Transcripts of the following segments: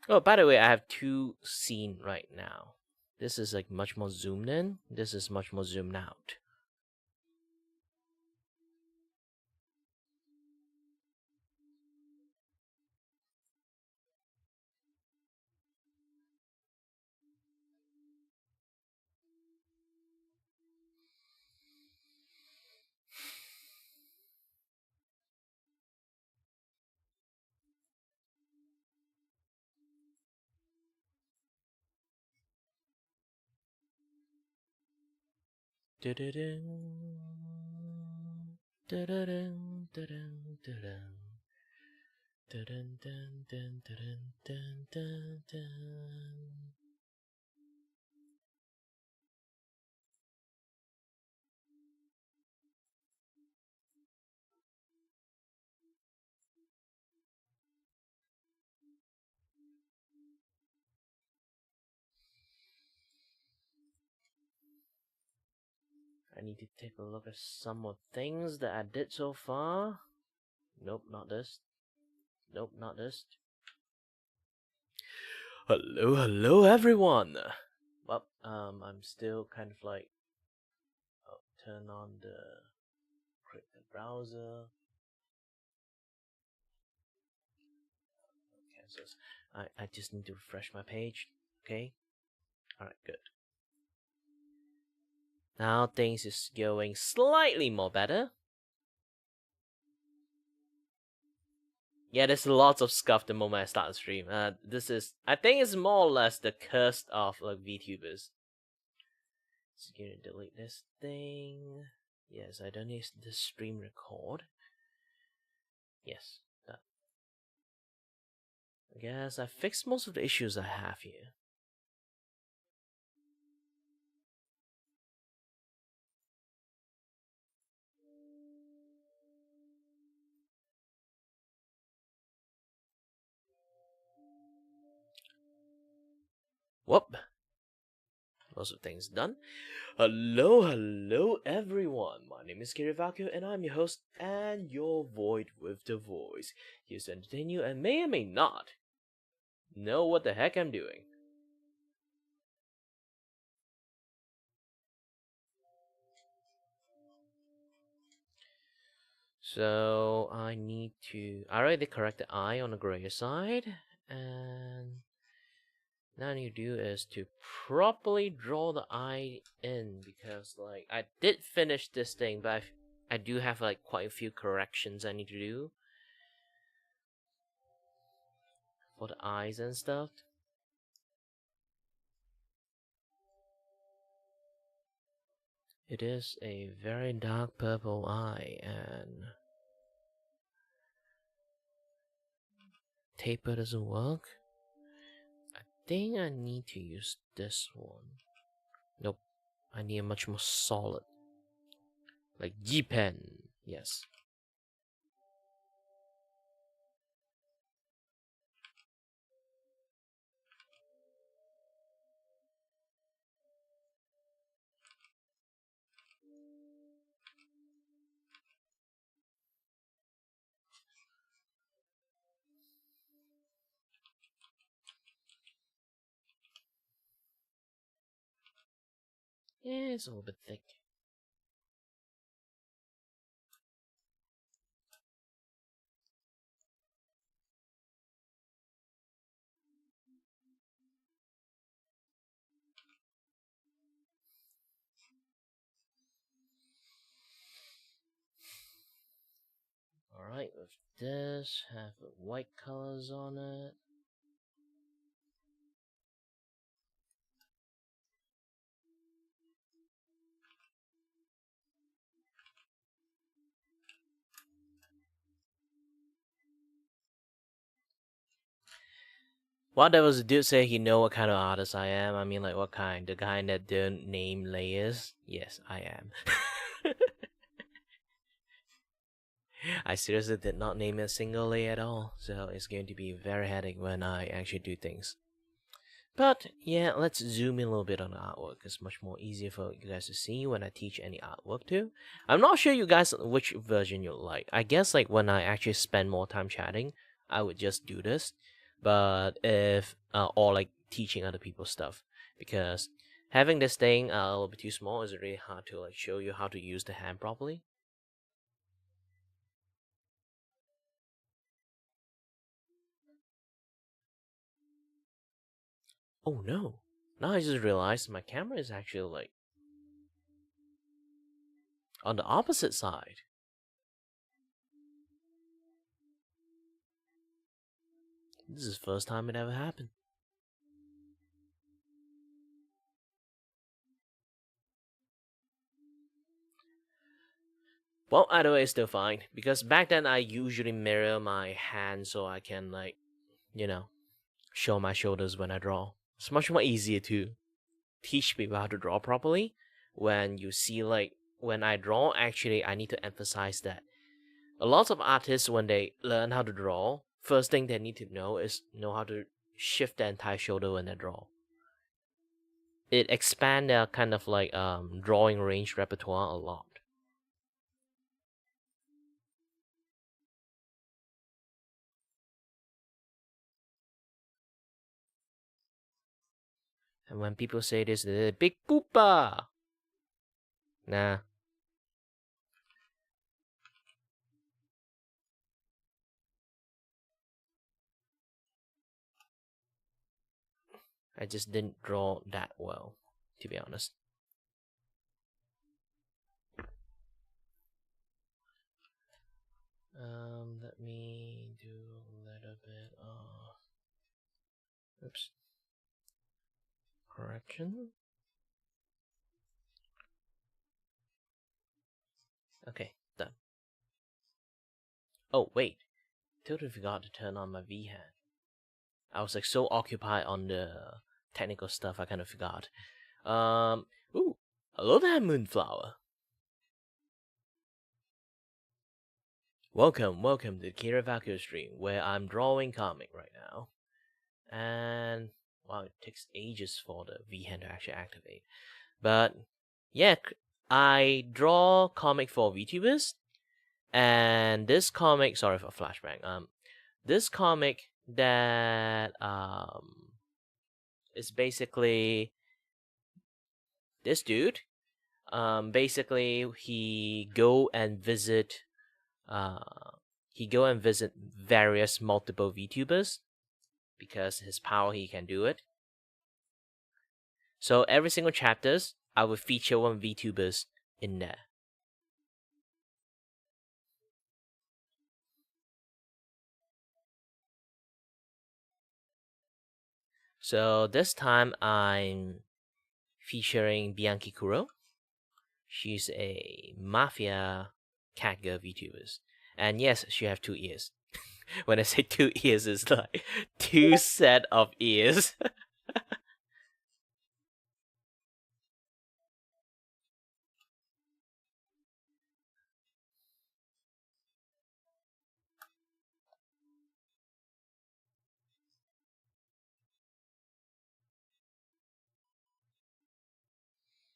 Oh, by the way, I have two scene right now. This is like much more zoomed in. This is much more zoomed out. I need to take a look at some of things that I did so far. Nope, not this. Nope, not this. Hello everyone. Well, I'm still kind of like, turn on the create the browser. Cancels. I just need to refresh my page. Okay. All right, good. Now things is going slightly more better. Yeah, there's lots of scuff the moment I start the stream. This is, I think it's more or less the curse of like VTubers. Just gonna delete this thing. Yes, I don't need the stream record. Yes, that. I guess I fixed most of the issues I have here. Whoop. Most of things done. Hello everyone. My name is Kiray and I'm your host and your void with the voice. Here to entertain you and may or may not know what the heck I'm doing. So I already corrected the eye on the grayer side, and now I need to do is to properly draw the eye in, because like I did finish this thing, but I do have like quite a few corrections I need to do for the eyes and stuff. It is a very dark purple eye, and taper doesn't work. I think I need to use this one. Nope, I need a much more solid, like G-Pen. Yes. Yeah, it's a little bit thick. Alright, with this, have white colors on it. Well, there was a dude say he know what kind of artist I am. I mean, like, what kind? The kind that don't name layers? Yes, I am. I seriously did not name a single layer at all, so it's going to be very headache when I actually do things. But yeah, let's zoom in a little bit on the artwork. It's much more easier for you guys to see when I teach any artwork too. I'm not sure you guys which version you like. I guess like when I actually spend more time chatting, I would just do this. But if or like teaching other people stuff, because having this thing a little bit too small is really hard to like show you how to use the hand properly. Oh no! Now I just realized my camera is actually like on the opposite side. This is the first time it ever happened. Well, either way, it's still fine. Because back then, I usually mirror my hand so I can, like, you know, show my shoulders when I draw. It's much more easier to teach people how to draw properly. When you see, like, when I draw, actually, I need to emphasize that. A lot of artists, when they learn how to draw, first thing they need to know is know how to shift their entire shoulder when they draw. It expands their kind of like drawing range repertoire a lot. And when people say this, they're big poopa. Nah, I just didn't draw that well, to be honest. Let me do a little bit of, oops, correction. Okay, done. Oh wait, totally forgot to turn on my V hand. I was like so occupied on the technical stuff, I kind of forgot. Um, ooh, hello there, Moonflower. Welcome to the Kiray Valkyrie stream, where I'm drawing comic right now. And wow, it takes ages for the V hand to actually activate. But yeah, I draw comic for VTubers, and this comic, sorry for flashback. This comic that is basically this dude. Basically he go and visit various multiple VTubers because his power he can do it. So every single chapters I will feature one VTubers in there. So this time I'm featuring Bianchi Kuro. She's a mafia catgirl VTubers. And yes, she have 2 ears. When I say 2 ears, it's like 2 set of ears.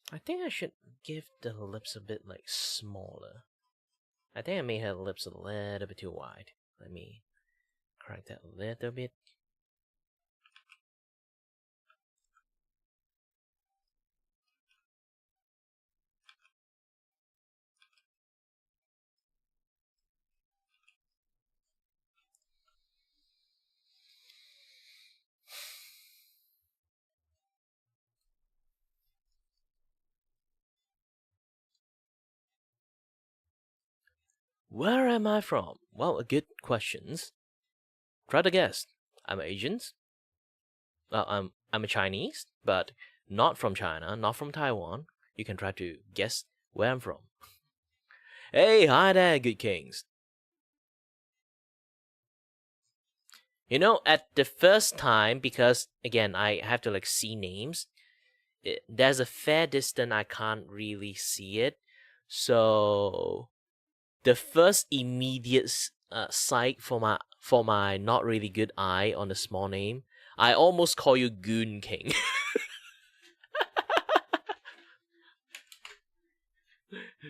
I think I should give the lips a bit like smaller. I think I made her lips a little bit too wide. Let me correct that a little bit. Where am I from? Well, a good questions. Try to guess. I'm Asian. I'm a Chinese, but not from China, not from Taiwan. You can try to guess where I'm from. Hey, hi there, good kings. You know, at the first time, because again, I have to like see names. There's a fair distance I can't really see it, so the first immediate sight for my not really good eye on the small name, I almost call you Goon King.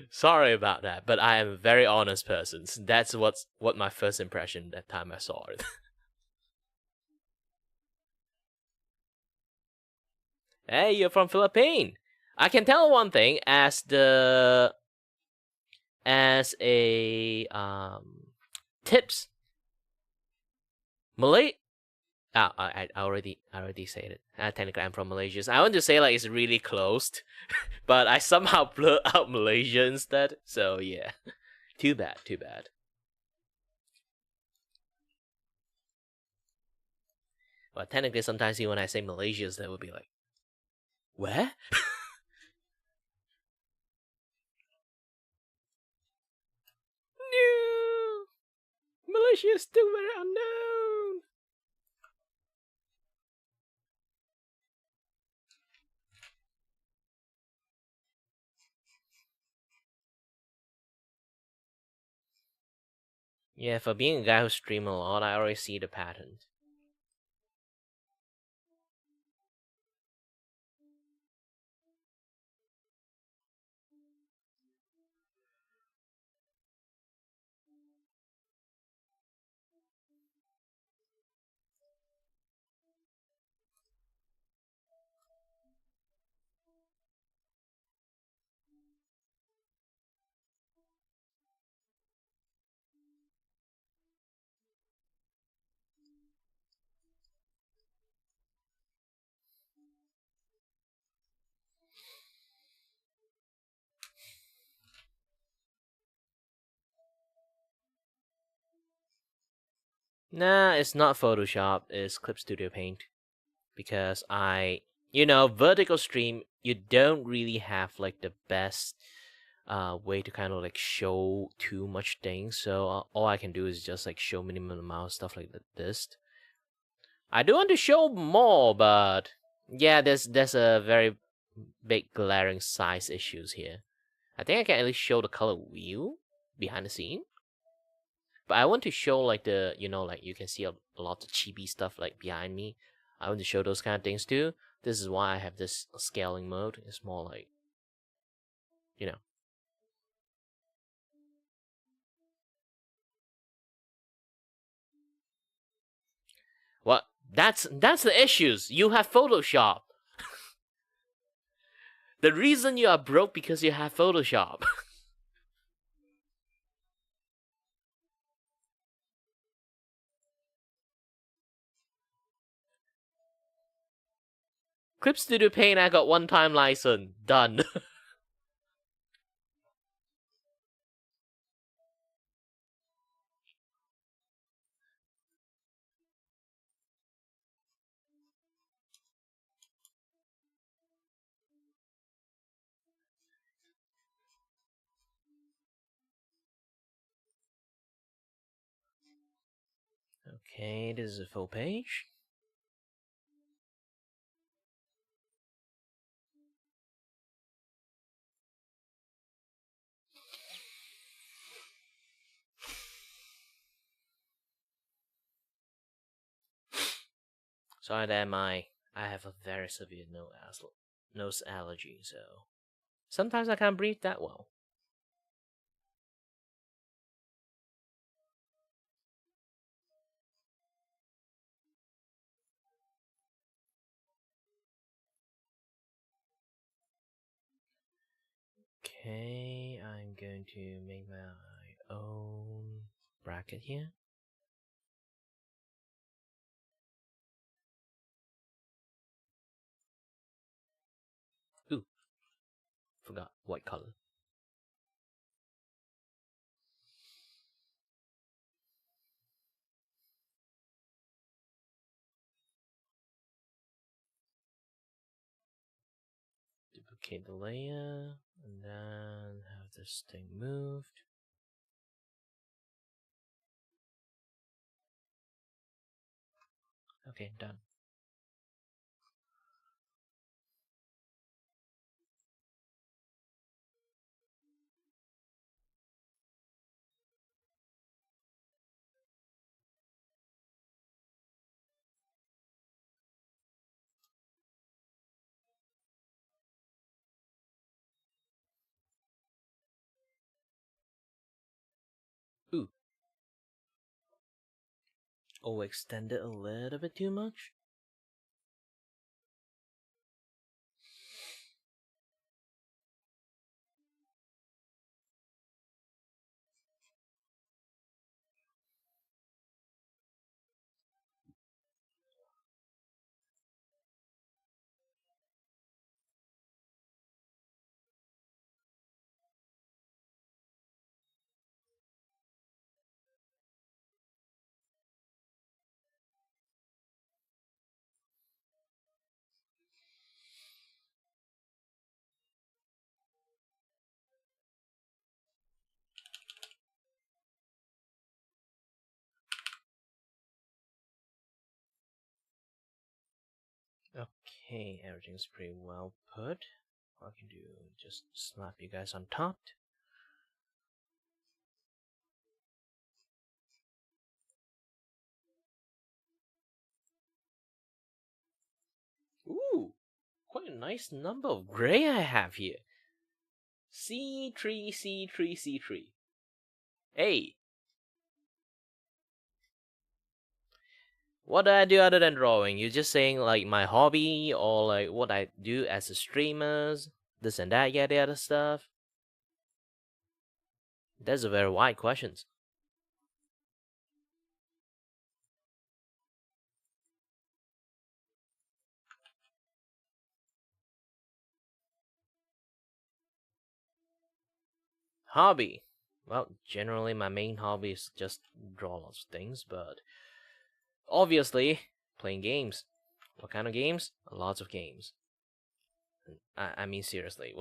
Sorry about that, but I am a very honest person. So that's what my first impression that time I saw it. Hey, you're from Philippines. I can tell one thing as a tips. Malay. I already said it. Technically, I'm from Malaysia. So I want to say like it's really close, but I somehow blurred out Malaysia instead. So yeah, too bad. Too bad. But technically, sometimes even when I say Malaysians, they would be like, "Where?" No, Malaysia is still very unknown. Yeah, for being a guy who stream a lot, I already see the pattern. Nah, it's not Photoshop. It's Clip Studio Paint. Because vertical stream, you don't really have like the best way to kind of like show too much things. So all I can do is just like show minimum amount of stuff like this. I do want to show more, but yeah, there's a very big glaring size issues here. I think I can at least show the color wheel behind the scene. But I want to show like like you can see a lot of chibi stuff like behind me. I want to show those kind of things too. This is why I have this scaling mode. It's more like, you know. What? That's the issues. You have Photoshop. The reason you are broke because you have Photoshop. Clip Studio Paint, I got one-time license. Done. Okay, this is a full page. Sorry that I have a very severe nose allergy, so sometimes I can't breathe that well. Okay, I'm going to make my own bracket here. Ooh, forgot white color. Duplicate the layer, and then have this thing moved. Okay, done. Ooh. Oh, extended a little bit too much? Okay, everything's pretty well put. All I can do is just slap you guys on top. Ooh, quite a nice number of gray I have here. C3, C3, C3. Hey, what do I do other than drawing? You're just saying like my hobby or like what I do as a streamer, this and that, yeah, the other stuff? That's a very wide question. Hobby. Well, generally my main hobby is just draw lots of things, but obviously playing games. What kind of games? Lots of games. I mean seriously,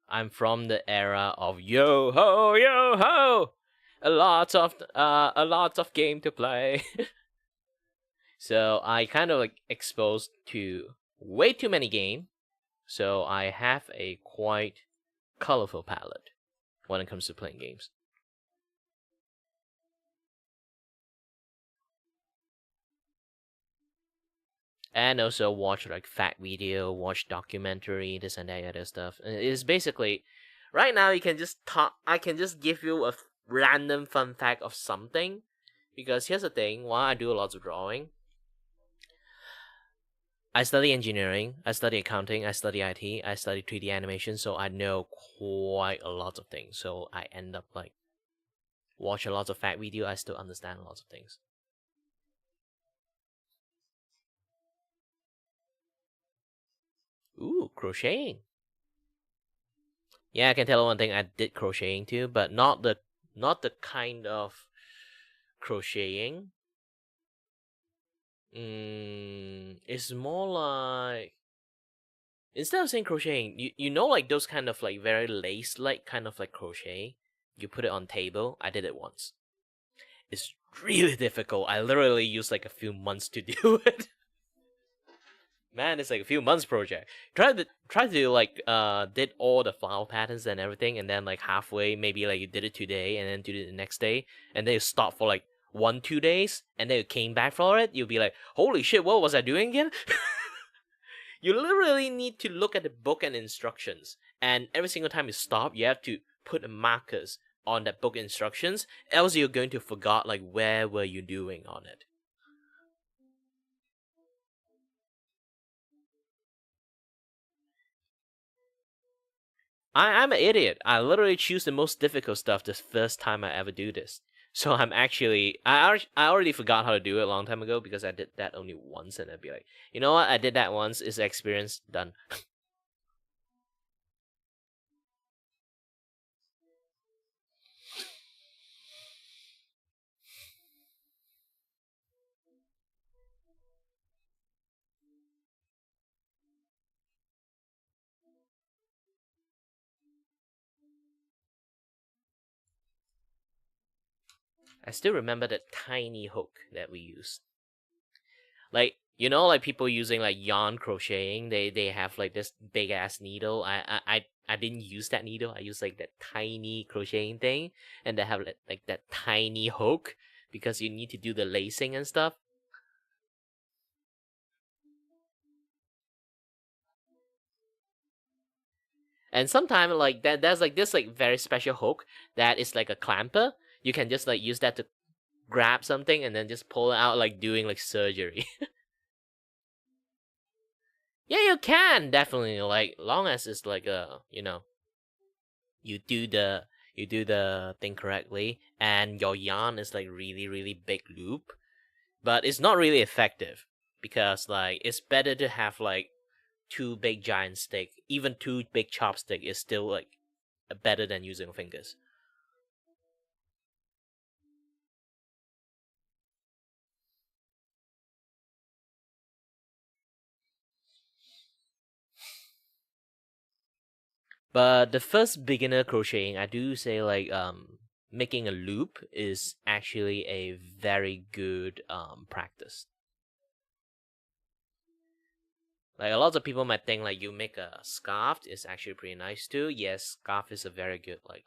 I'm from the era of yo ho, a lot of game to play. So I kind of like exposed to way too many game. So I have a quite colorful palette when it comes to playing games. And also watch like fact video, watch documentary, this and that other stuff. It's basically right now you can just talk. I can just give you a random fun fact of something, because here's the thing: while I do lots of drawing, I study engineering, I study accounting, I study IT, I study 3D animation, so I know quite a lot of things. So I end up like watch a lot of fact video. I still understand lots of things. Ooh, crocheting. Yeah, I can tell one thing. I did crocheting too, but not the kind of crocheting. It's more like, instead of saying crocheting, you know like those kind of like very lace like kind of like crochet. You put it on table. I did it once. It's really difficult. I literally used like a few months to do it. Man, it's like a few months project. Try to like did all the flower patterns and everything, and then like halfway maybe like you did it today and then did it the next day, and then you stop for like 1-2 days, and then you came back for it. You'll be like, holy shit, what was I doing again? You literally need to look at the book and instructions, and every single time you stop, you have to put markers on that book instructions, else you're going to forget like where were you doing on it. I'm an idiot. I literally choose the most difficult stuff the first time I ever do this. So I'm actually I already forgot how to do it a long time ago because I did that only once, and I'd be like, you know what? I did that once. It's experience done. I still remember the tiny hook that we used. Like like people using like yarn crocheting. They have like this big ass needle. I didn't use that needle. I used like that tiny crocheting thing, and they have like that tiny hook because you need to do the lacing and stuff. And sometimes like there's like this like very special hook that is like a clamper. You can just like use that to grab something and then just pull it out like doing like surgery. Yeah, you can definitely, like long as it's like you do the you do the thing correctly and your yarn is like really really big loop, but it's not really effective because like it's better to have like two big giant stick. Even two big chopstick is still like better than using fingers. But the first beginner crocheting, I do say like making a loop is actually a very good practice. Like a lot of people might think like you make a scarf is actually pretty nice too. Yes, scarf is a very good like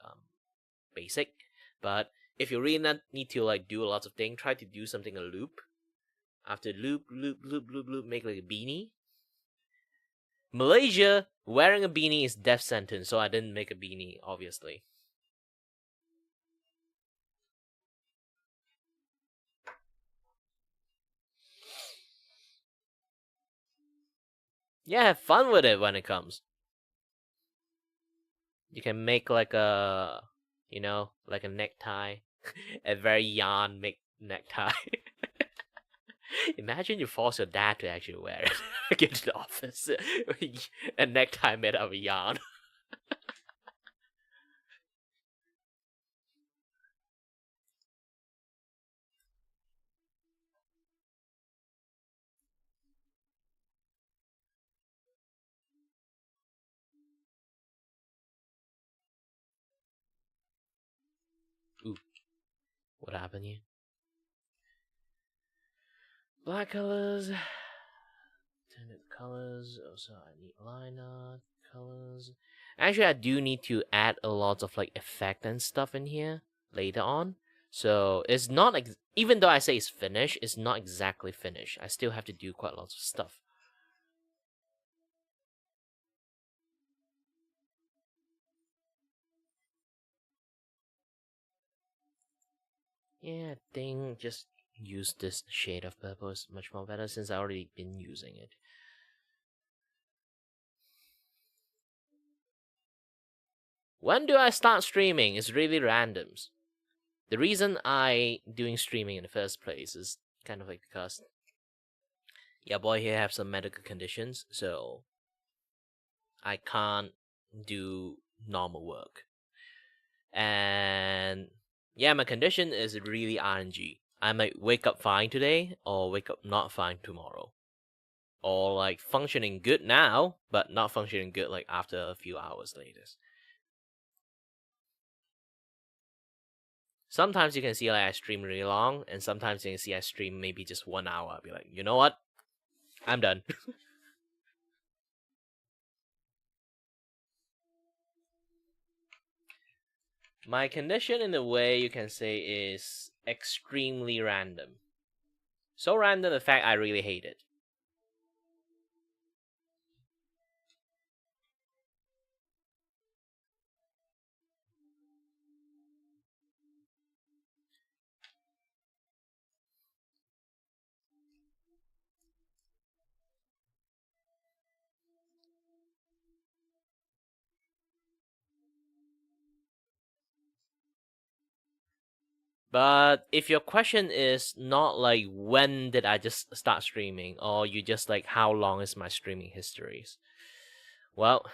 basic, but if you really not need to like do a lot of things, try to do something a loop. After loop, loop, loop, loop, loop, make like a beanie. Malaysia, wearing a beanie is death sentence, so I didn't make a beanie, obviously. Yeah, have fun with it when it comes. You can make like a, like a necktie, a very yarn make necktie. Imagine you force your dad to actually wear it. Get to the office, a necktie made out of yarn. Ooh, what happened here? Black colors. Tinted colors. Also, I need liner colors. Actually, I do need to add a lot of like effect and stuff in here later on. So it's not even though I say it's finished, it's not exactly finished. I still have to do quite lots of stuff. Yeah, I think just use this shade of purple is much more better since I already been using it. When do I start streaming? It's really randoms. The reason I doing streaming in the first place is kind of like because yeah, boy here have some medical conditions, so I can't do normal work. And yeah, my condition is really RNG. I might wake up fine today or wake up not fine tomorrow. Or like functioning good now, but not functioning good like after a few hours later. Sometimes you can see like I stream really long, and sometimes you can see I stream maybe just 1 hour. I'll be like, you know what? I'm done. My condition, in a way, you can say, is extremely random. So random, in fact, I really hate it. But if your question is not like when did I just start streaming, or you just like how long is my streaming histories? Well,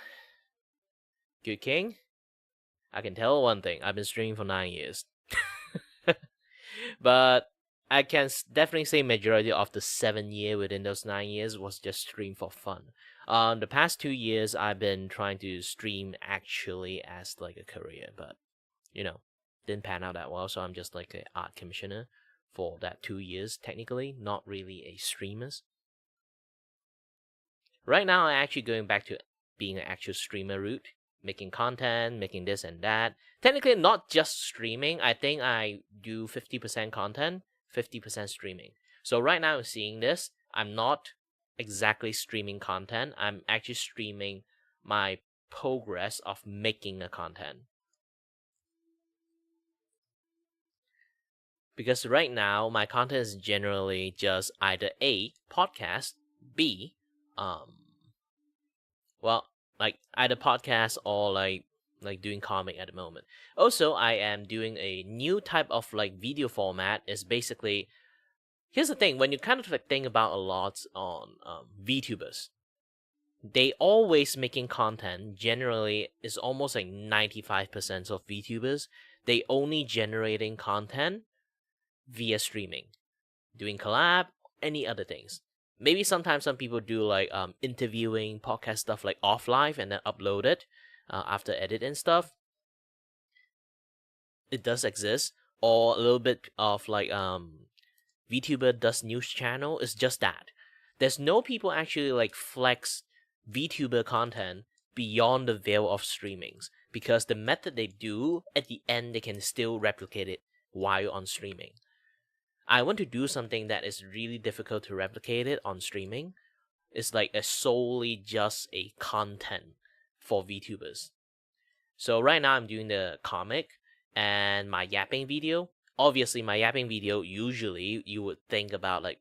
good king, I can tell one thing: I've been streaming for 9 years. But I can definitely say majority of the 7 year within those 9 years was just stream for fun. The past 2 years I've been trying to stream actually as like a career, but you know, didn't pan out that well. So I'm just like an art commissioner for that 2 years. Technically, not really a streamer. Right now, I'm actually going back to being an actual streamer route, making content, making this and that. Technically, not just streaming. I think I do 50% content, 50% streaming. So right now, seeing this, I'm not exactly streaming content. I'm actually streaming my progress of making a content. Because right now, my content is generally just either A, podcast, B, um, well, like either podcast or like doing comic at the moment. Also, I am doing a new type of like video format. Is basically, here's the thing: when you kind of like think about a lot on VTubers, they always making content. Generally, is almost like 95% of VTubers. They only generating content via streaming, doing collab, any other things. Maybe sometimes some people do like interviewing podcast stuff like off live and then upload it after edit and stuff. It does exist. Or a little bit of like VTuber does news channel. It's just that there's no people actually like flex VTuber content beyond the veil of streamings, because the method they do at the end, they can still replicate it while on streaming. I want to do something that is really difficult to replicate it on streaming. It's like a solely just a content for VTubers. So right now I'm doing the comic and my yapping video. Obviously, my yapping video, usually you would think about like,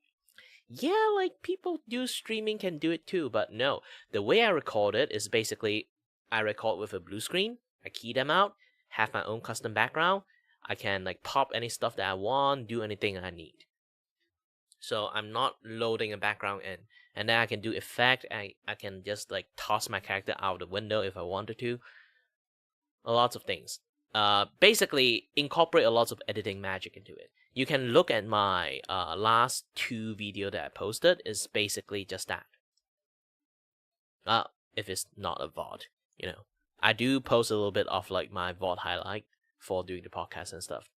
yeah, like people do streaming can do it too, but no. The way I record it is basically I record with a blue screen, I key them out, have my own custom background. I can like pop any stuff that I want, do anything I need. So I'm not loading a background in. And then I can do effect, I can just like toss my character out the window if I wanted to. Lots of things. Basically incorporate a lot of editing magic into it. You can look at my last 2 video that I posted. Is basically just that. If it's not a VOD, you know. I do post a little bit of like my VOD highlight for doing the podcast and stuff.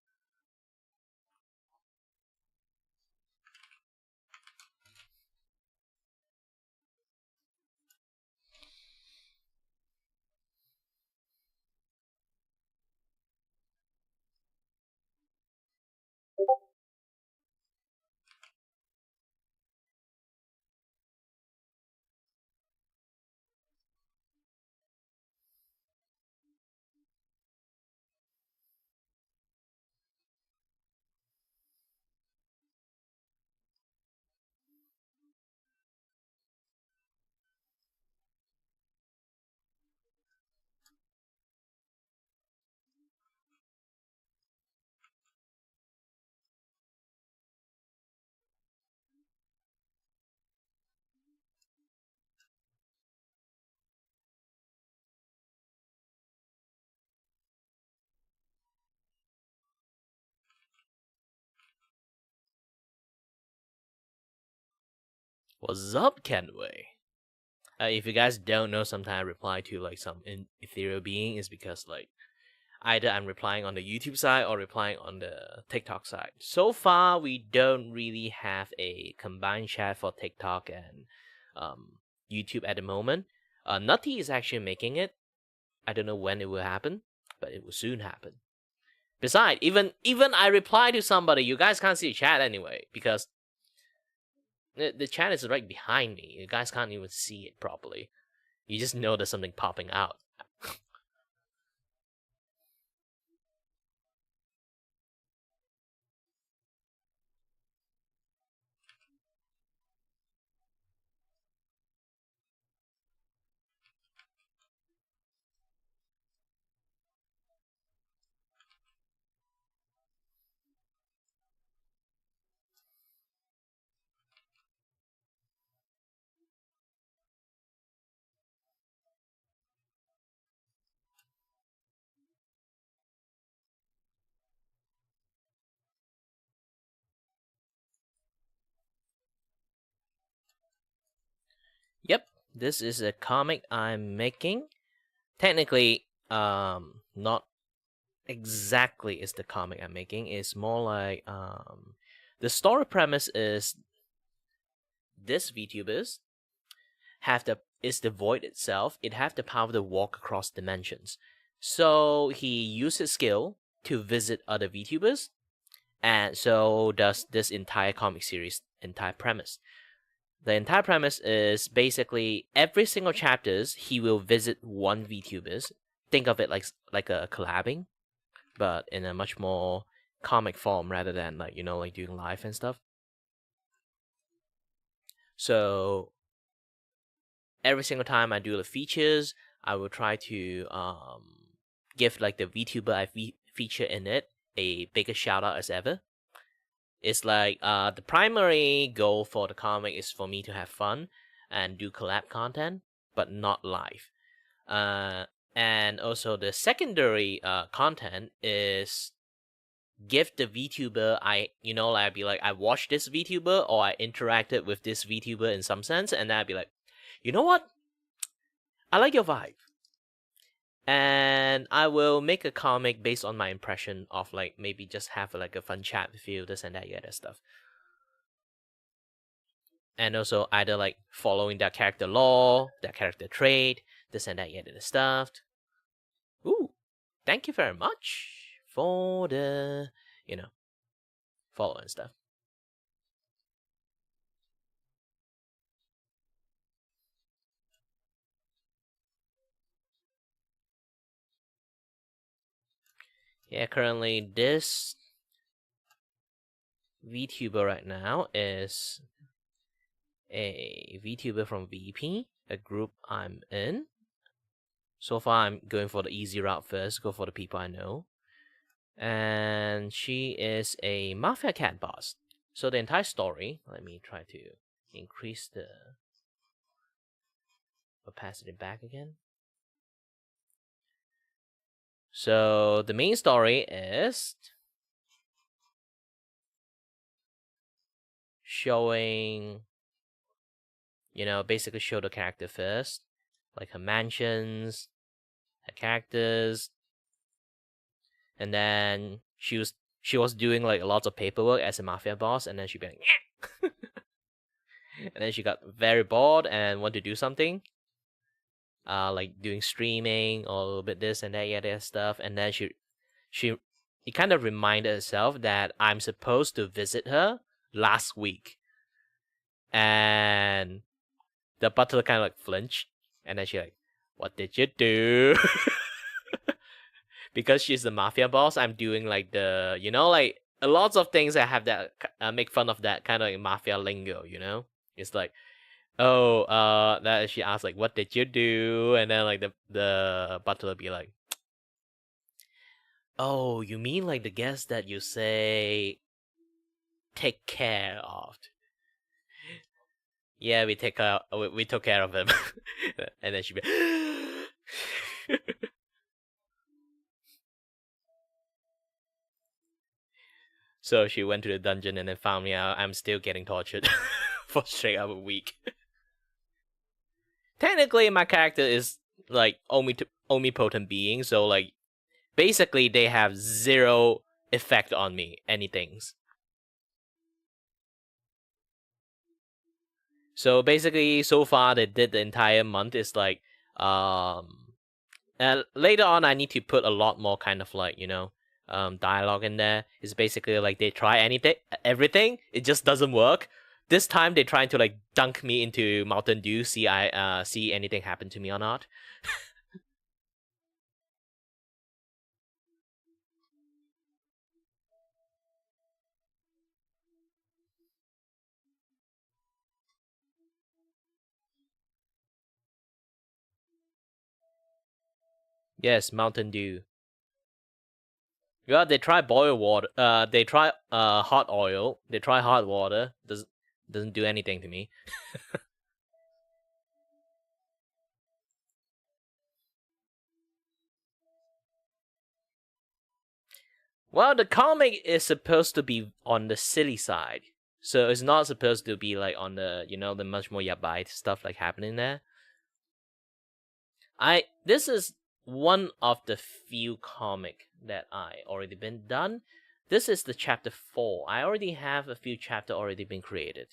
What's up, Kenway? If you guys don't know, sometimes I reply to like some ethereal being is because like either I'm replying on the YouTube side or replying on the TikTok side. So far, we don't really have a combined chat for TikTok and YouTube at the moment. Nutty is actually making it. I don't know when it will happen, but it will soon happen. Besides, even I reply to somebody, you guys can't see the chat anyway because the chat is right behind me. You guys can't even see it properly. You just know there's something popping out. Yep, this is a comic I'm making. Technically, not exactly is the comic I'm making. It's more like the story premise is this VTubers have the void itself. It have the power to walk across dimensions. So he used his skill to visit other VTubers, and so does this entire comic series entire premise. The entire premise is basically every single chapters he will visit one VTubers. Think of it like a collabing, but in a much more comic form rather than like like doing live and stuff. So every single time I do the features, I will try to give like the VTuber I feature in it a bigger shout out as ever. It's like the primary goal for the comic is for me to have fun and do collab content, but not live. And also the secondary content is give the VTuber I'd be like, I watched this VTuber or I interacted with this VTuber in some sense, and then I'd be like, you know what? I like your vibe. And I will make a comic based on my impression of like maybe just have like a fun chat with you, this and that, yeah, that stuff. and also either like following that character lore, that character trait, this and that, yet the stuff. Ooh, thank you very much for the, follow and stuff. Yeah, currently this Vtuber right now is a Vtuber from VP, a group I'm in. So far, I'm going for the easy route first, go for the people I know. And she is a Mafia Cat boss. So the entire story, let me try to increase the opacity back again. So the main story is showing, basically show the character first, like her mansions, her characters, and then she was doing like lots of paperwork as a mafia boss, and then she'd be like, and then she got very bored and wanted to do something, like doing streaming or a little bit this and that, yada stuff, and then it kind of reminded herself that I'm supposed to visit her last week, and the butler kind of like flinched, and then she like, what did you do? Because she's the mafia boss, I'm doing like the, like lots of things that have that make fun of that kind of like mafia lingo, It's like, oh, that she asks like, what did you do? And then like the butler be like, oh, you mean like the guest that you say take care of? Yeah, we took care of him. And then she be So she went to the dungeon and then found me out. I'm still getting tortured for straight up a week. Technically, my character is like omnipotent being, so like basically they have zero effect on me, anythings. So basically, so far they did the entire month is like, and later on I need to put a lot more kind of like dialogue in there. It's basically like they try everything, it just doesn't work. This time they trying to like dunk me into Mountain Dew, see anything happen to me or not. Yes, Mountain Dew. Yeah, they try boil water. They try hot oil. They try hot water. Doesn't do anything to me. Well, the comic is supposed to be on the silly side, so it's not supposed to be like on the the much more yabai stuff like happening there. This is one of the few comic that I already been done. This is the chapter 4. I already have a few chapter already been created.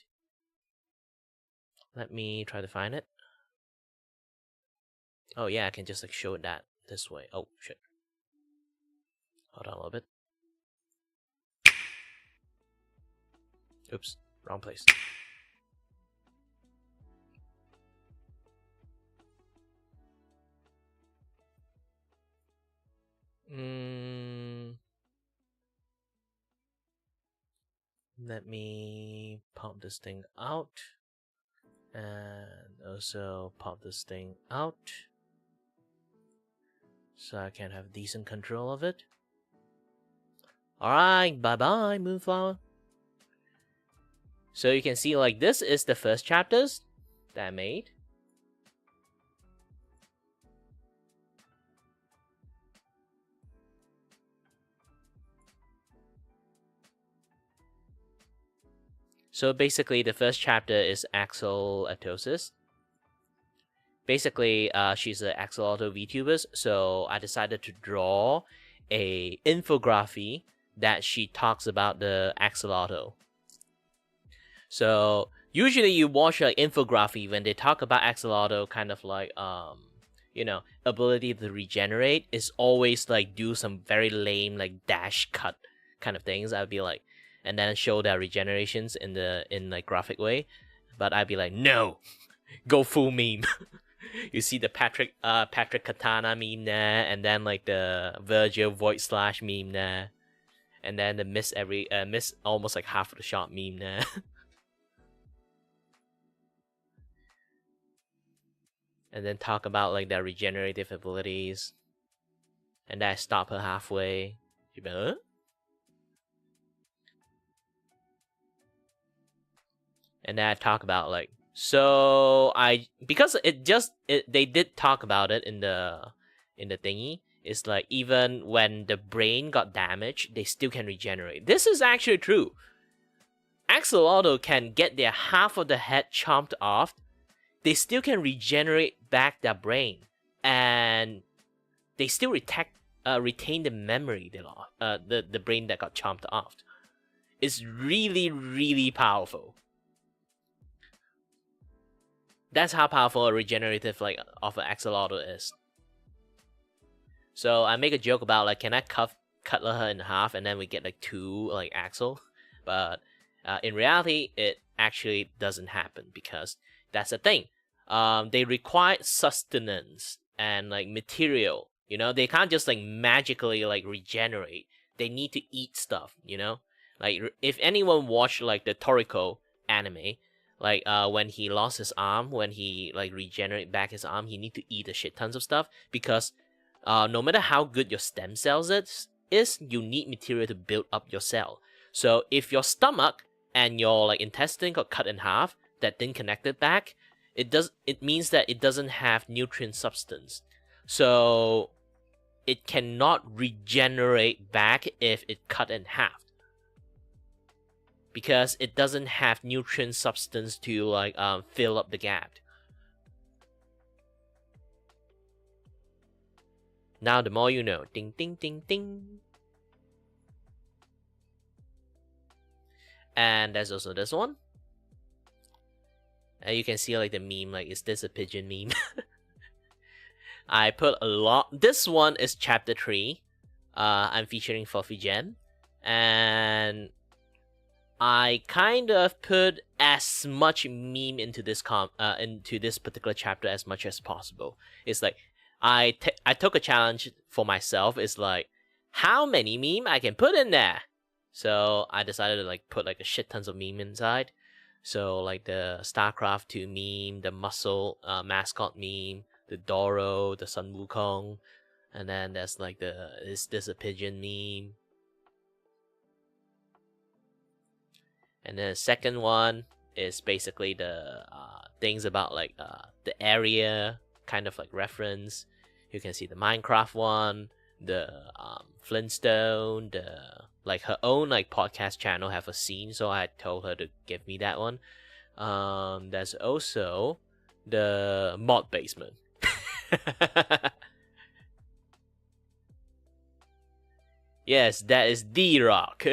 Let me try to find it. Oh yeah, I can just like show it that this way. Oh shit. Hold on a little bit. Oops, wrong place. Let me pop this thing out. And also pop this thing out. So I can have decent control of it. Alright, bye-bye, Moonflower. So you can see like this is the first chapters that I made. So basically, the first chapter is axolotlosis. Basically, she's an axolotl VTuber, so I decided to draw a infography that she talks about the axolotl. So usually you watch like infography when they talk about axolotl kind of like you know, ability to regenerate is always like do some very lame like dash cut kind of things. I'd be like, and then show their regenerations in like graphic way, but I'd be like, no, go full meme. You see the Patrick Katana meme there, and then like the Virgil Void Slash meme there, and then the miss almost like half of the shot meme there. And then talk about like their regenerative abilities, and then I stop her halfway. She be, huh? And then I talk about like, so because they did talk about it in the thingy. It's like even when the brain got damaged, they still can regenerate. This is actually true. Axolotl can get their half of the head chomped off. They still can regenerate back their brain, and they still retain the memory they lost, the brain that got chomped off. It's really, really powerful. That's how powerful a regenerative like of an axolotl is. So I make a joke about like, can I cut her in half and then we get like 2 like axle? But in reality, it actually doesn't happen because that's the thing. They require sustenance and like material. You know, they can't just like magically like regenerate. They need to eat stuff. You know, like if anyone watched like the Toriko anime, like when he lost his arm, when he like regenerate back his arm, he need to eat a shit tons of stuff because no matter how good your stem cells is, you need material to build up your cell. So if your stomach and your like intestine got cut in half, that then connected back, it means that it doesn't have nutrient substance. So it cannot regenerate back if it cut in half. Because it doesn't have nutrient substance to like fill up the gap. Now the more you know. Ding ding ding ding. And there's also this one. And you can see like the meme, like, is this a pigeon meme? I put a lot. This one is chapter 3. I'm featuring Fluffy Gem. And I kind of put as much meme into this particular chapter as much as possible. It's like I took a challenge for myself. It's like how many meme I can put in there. So I decided to like put like a shit tons of meme inside. So like the StarCraft 2 meme, the Muscle mascot meme, the Doro, the Sun Wukong, and then there's like the is this a pigeon meme. And then the second one is basically the things about like the area kind of like reference. You can see the Minecraft one, the Flintstone, the like her own like podcast channel have a scene, so I told her to give me that one. There's also the mod basement. Yes, that is the rock.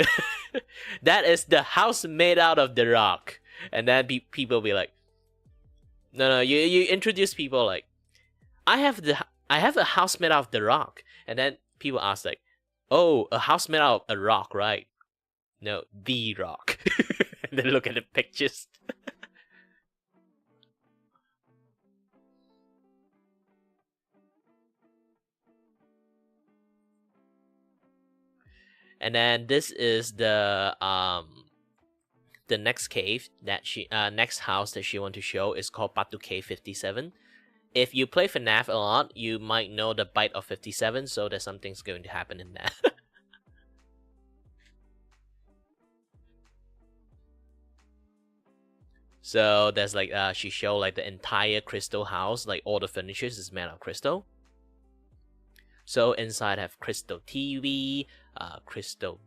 That is the house made out of the rock. And then people be like, no, you introduce people like, I have a house made out of the rock. And then people ask like, oh, a house made out of a rock, right? No, the rock. And then look at the pictures. And then this is the next cave that next house that she want to show is called Batu Cave 57. If you play FNAF a lot, you might know the bite of 57, so there's something's going to happen in that. So there's like she showed like the entire crystal house, like all the furniture is made of crystal. So inside have crystal TV, crystal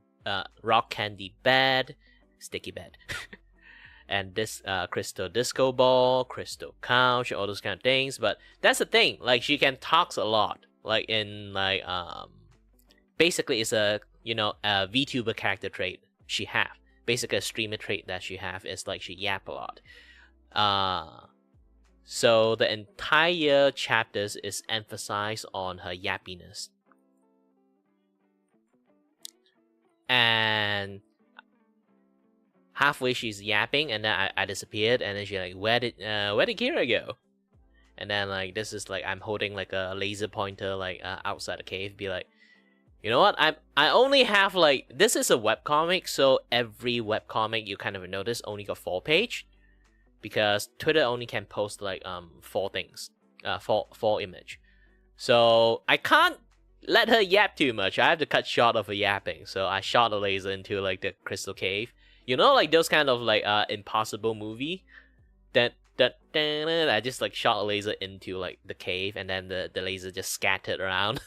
rock candy bed, sticky bed, and this crystal disco ball, crystal couch, all those kind of things. But that's the thing, like she can talk a lot, like in like basically it's a a VTuber character trait she have. basically a streamer trait that she have is like she yap a lot. So the entire chapters is emphasized on her yappiness. And halfway she's yapping, and then I disappeared, and then she's like, where did Kiray go? And then like this is like I'm holding like a laser pointer like outside the cave, be like, you know what? I only have like, this is a webcomic, so every webcomic you kind of notice only got 4 page, because Twitter only can post like 4 things, 4 image. So I can't let her yap too much. I have to cut short of her yapping. So I shot a laser into like the crystal cave. You know, like those kind of like impossible movie that I just like shot a laser into like the cave, and then the laser just scattered around.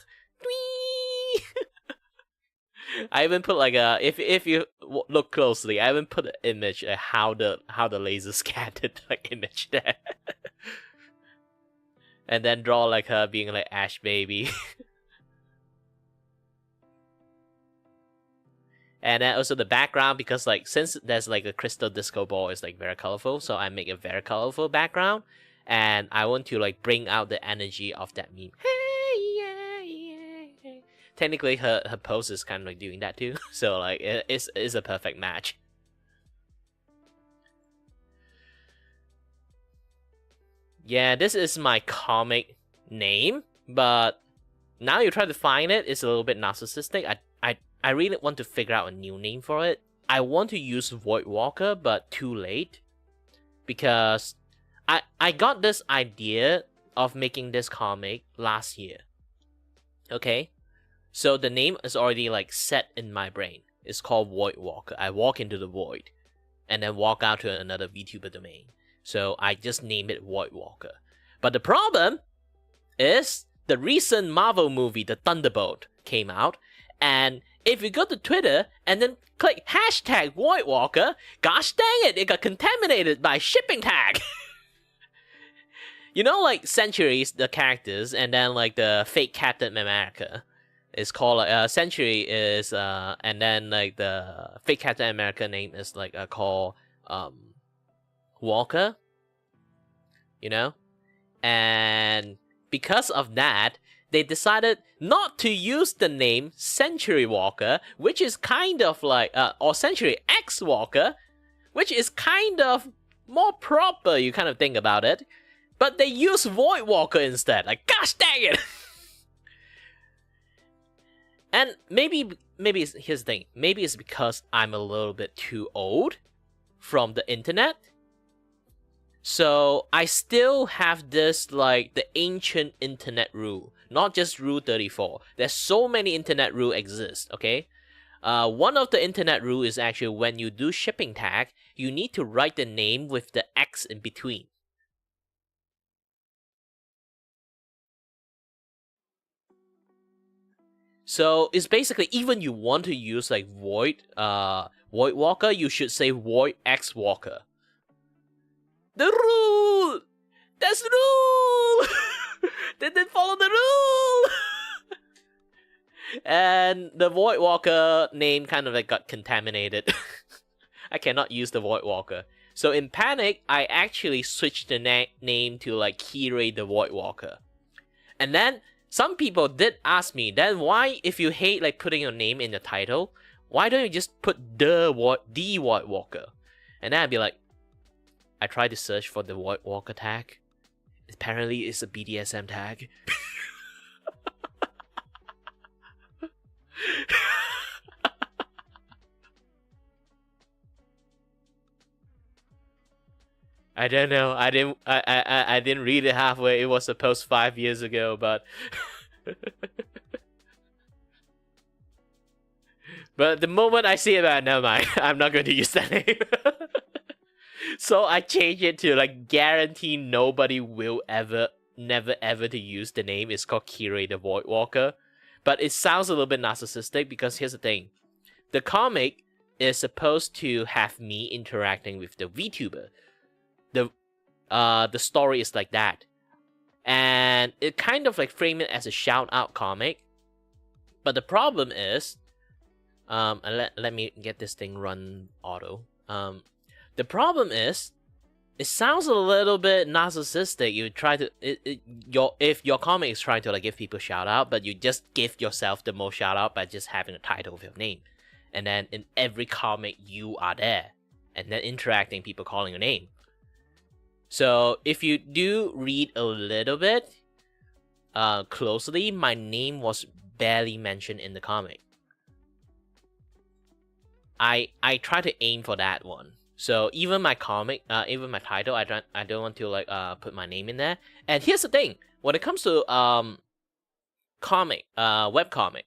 I even put like a, if you look closely, I even put an image of how the laser scattered like image there. And then draw like her being like Ash baby. And then also the background, because like since there's like a crystal disco ball is like very colorful, so I make a very colorful background, and I want to like bring out the energy of that meme. Hey, yeah, yeah, yeah. Technically her pose is kind of like doing that too, so like it's a perfect match. Yeah, this is my comic name, but now you try to find it, it's a little bit narcissistic. I really want to figure out a new name for it. I want to use Voidwalker, but too late. Because I got this idea of making this comic last year. Okay? So the name is already like set in my brain. It's called Voidwalker. I walk into the void, and then walk out to another VTuber domain. So I just named it Voidwalker. But the problem is the recent Marvel movie, The Thunderbolt, came out, and if you go to Twitter and then click hashtag Voidwalker, gosh dang it got contaminated by shipping tag. You know, like Centuries, the characters, and then like the fake Captain America is called Century is and then like the fake Captain America name is like called Walker. You know, and because of that, they decided not to use the name Century Walker, which is kind of like, or Century X Walker, which is kind of more proper, you kind of think about it. But they use Voidwalker instead. Like, gosh dang it! And maybe it's, here's the thing. Maybe it's because I'm a little bit too old from the internet. So I still have this like the ancient internet rule, not just rule 34. There's so many internet rule exist, okay? One of the internet rule is actually when you do shipping tag, you need to write the name with the X in between. So it's basically, even you want to use like Void Walker, you should say Void X Walker. The rule! That's the rule! They didn't follow the rule! And the Voidwalker name kind of like got contaminated. I cannot use the Voidwalker. So in panic, I actually switched the name to like Kiray the Voidwalker. And then some people did ask me, then why, if you hate like putting your name in the title, why don't you just put the Voidwalker? And then I'd be like, I tried to search for the Voidwalker tag. Apparently, it's a BDSM tag. I don't know. I didn't read it halfway. It was a post 5 years ago, but but the moment I see it, never mind. I'm not going to use that name. So I changed it to like guarantee nobody will never ever to use the name. It's called Kiray the Voidwalker. But it sounds a little bit narcissistic because here's the thing. The comic is supposed to have me interacting with the VTuber. The story is like that. And it kind of like frame it as a shout out comic. But the problem is And let me get this thing run auto. The problem is, it sounds a little bit narcissistic. You try to if your comic is trying to like give people shout out, but you just give yourself the most shout out by just having a title of your name, and then in every comic you are there, and then interacting, people calling your name. So if you do read a little bit closely, my name was barely mentioned in the comic. I try to aim for that one. So even my comic, even my title, I don't want to like put my name in there. And here's the thing: when it comes to comic, webcomic,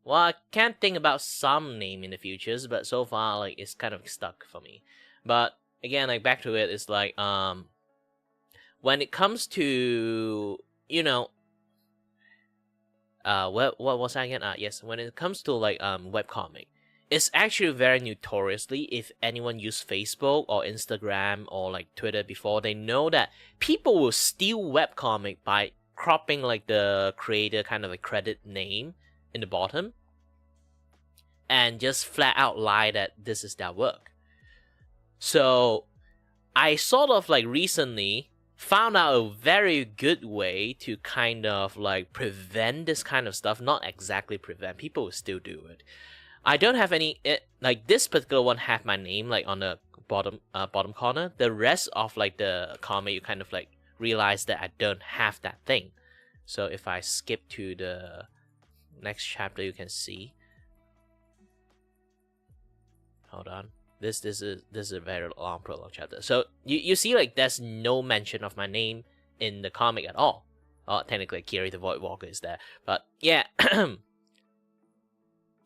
well, I can't think about some name in the futures, but so far like it's kind of stuck for me. But again, like back to it, it's like when it comes to what was I again? Yes, when it comes to like webcomic, it's actually very notoriously, if anyone used Facebook or Instagram or like Twitter before, they know that people will steal webcomic by cropping like the creator kind of a credit name in the bottom and just flat out lie that this is their work. So I sort of like recently found out a very good way to kind of like prevent this kind of stuff. Not exactly prevent, people will still do it. I don't have any like this particular one have my name like on the bottom corner. The rest of like the comic, you kind of like realize that I don't have that thing. So if I skip to the next chapter, you can see. Hold on. This is a very long prologue chapter. So you see like there's no mention of my name in the comic at all. Oh, technically Kiray the Void Walker is there, but yeah.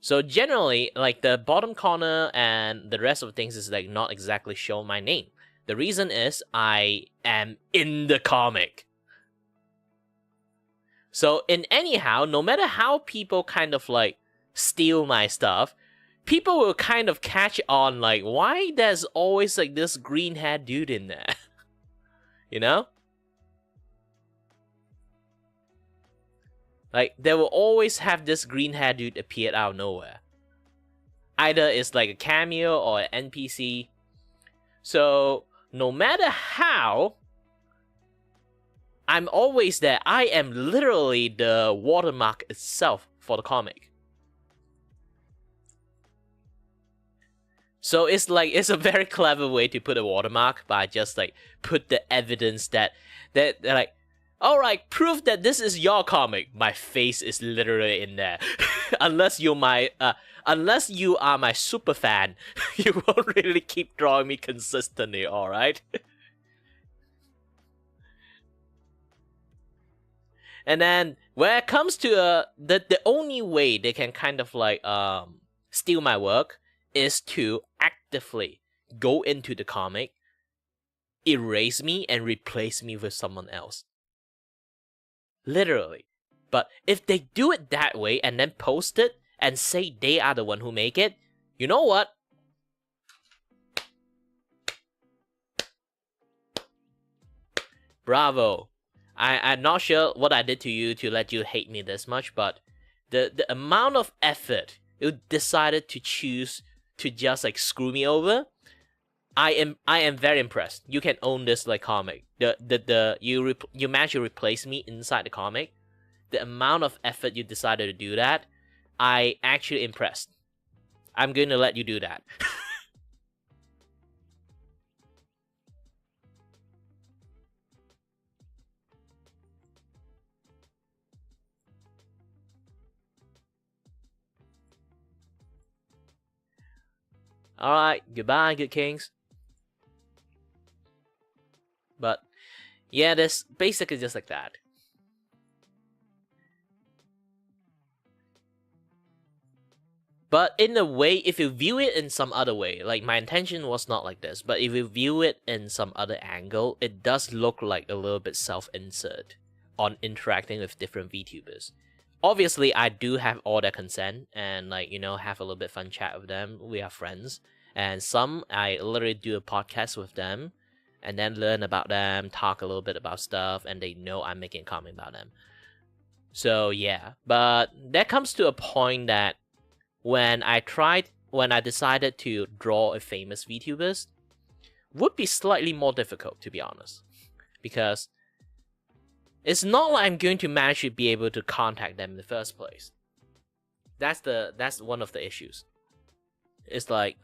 So generally, like the bottom corner and the rest of the things is like not exactly show my name. The reason is I am in the comic. So in anyhow, no matter how people kind of like steal my stuff, people will kind of catch on like why there's always like this green haired dude in there. You know? Like, they will always have this green haired dude appear out of nowhere. Either it's like a cameo or an NPC. So, no matter how, I'm always there. I am literally the watermark itself for the comic. So it's like, it's a very clever way to put a watermark by just like put the evidence that like, alright, prove that this is your comic. My face is literally in there. Unless you are my super fan, you won't really keep drawing me consistently, alright? And then when it comes to the only way they can kind of like steal my work is to actively go into the comic, erase me, and replace me with someone else. Literally. But if they do it that way and then post it and say they are the one who make it, you know what? Bravo. I'm not sure what I did to you to let you hate me this much, but the amount of effort you decided to choose to just like screw me over, I am very impressed. You can own this like comic. You managed to replace me inside the comic. The amount of effort you decided to do that, I actually impressed. I'm going to let you do that. Alright, goodbye, good kings. But yeah, this basically just like that. But in a way, if you view it in some other way, like my intention was not like this, but if you view it in some other angle, it does look like a little bit self-insert on interacting with different VTubers. Obviously, I do have all their consent and like, you know, have a little bit fun chat with them. We are friends. And some, I literally do a podcast with them and then learn about them, talk a little bit about stuff, and they know I'm making a comment about them. So yeah, but that comes to a point that when I decided to draw a famous VTubers, would be slightly more difficult, to be honest, because it's not like I'm going to manage to be able to contact them in the first place. That's one of the issues. It's like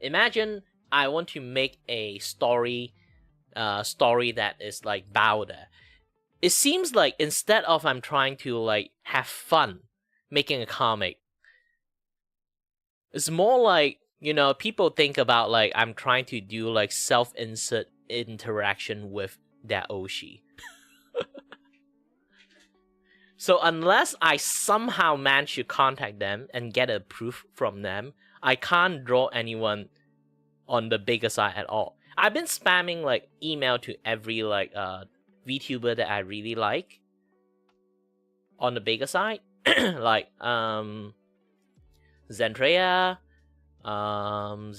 imagine I want to make a story that is like Bowder. It seems like instead of I'm trying to like have fun making a comic, it's more like, you know, people think about like I'm trying to do like self-insert interaction with their Oshi. So unless I somehow manage to contact them and get a proof from them, I can't draw anyone on the bigger side at all. I've been spamming like email to every like VTuber that I really like on the bigger side, like Zentrea, Bao,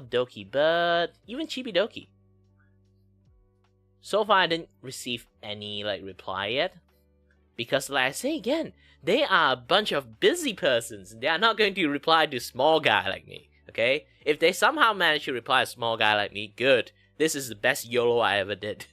Doki Bird, even Chibi Doki. So far, I didn't receive any like reply yet, because like I say again, they are a bunch of busy persons. They are not going to reply to small guy like me. Okay, if they somehow manage to reply a small guy like me, good. This is the best YOLO I ever did.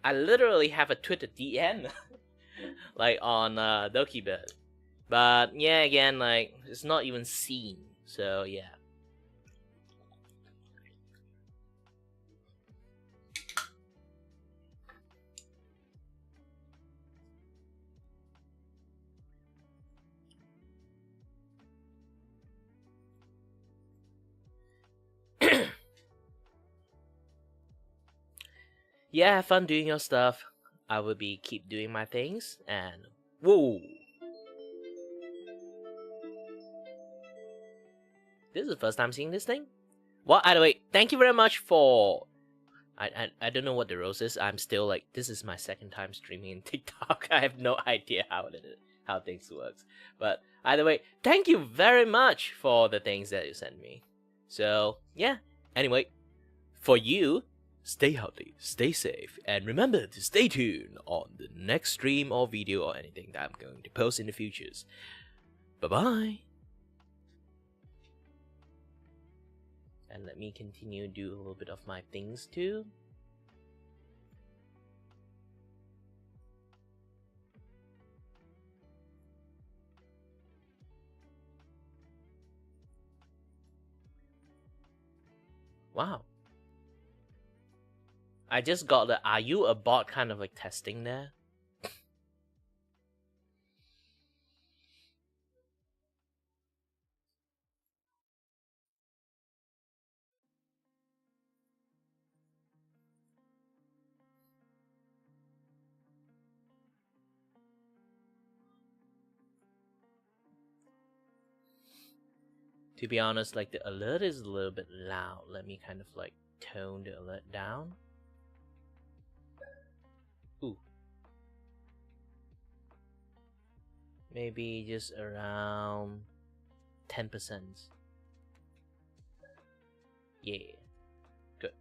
I literally have a Twitter DM, like on Dokibird. But yeah, again, like it's not even seen. So yeah. Yeah, have fun doing your stuff. I will be keep doing my things, and whoa, this is the first time seeing this thing. Well, either way, thank you very much for. I don't know what the rose is. I'm still like, this is my second time streaming in TikTok. I have no idea how things works. But either way, thank you very much for the things that you sent me. So yeah. Anyway, for you, stay healthy, stay safe, and remember to stay tuned on the next stream or video or anything that I'm going to post in the futures. Bye bye. And let me continue do a little bit of my things too. Wow. I just got the "Are you a bot?" kind of like testing there. To be honest, like the alert is a little bit loud. Let me kind of like tone the alert down. Ooh. Maybe just around 10%. Yeah. Good.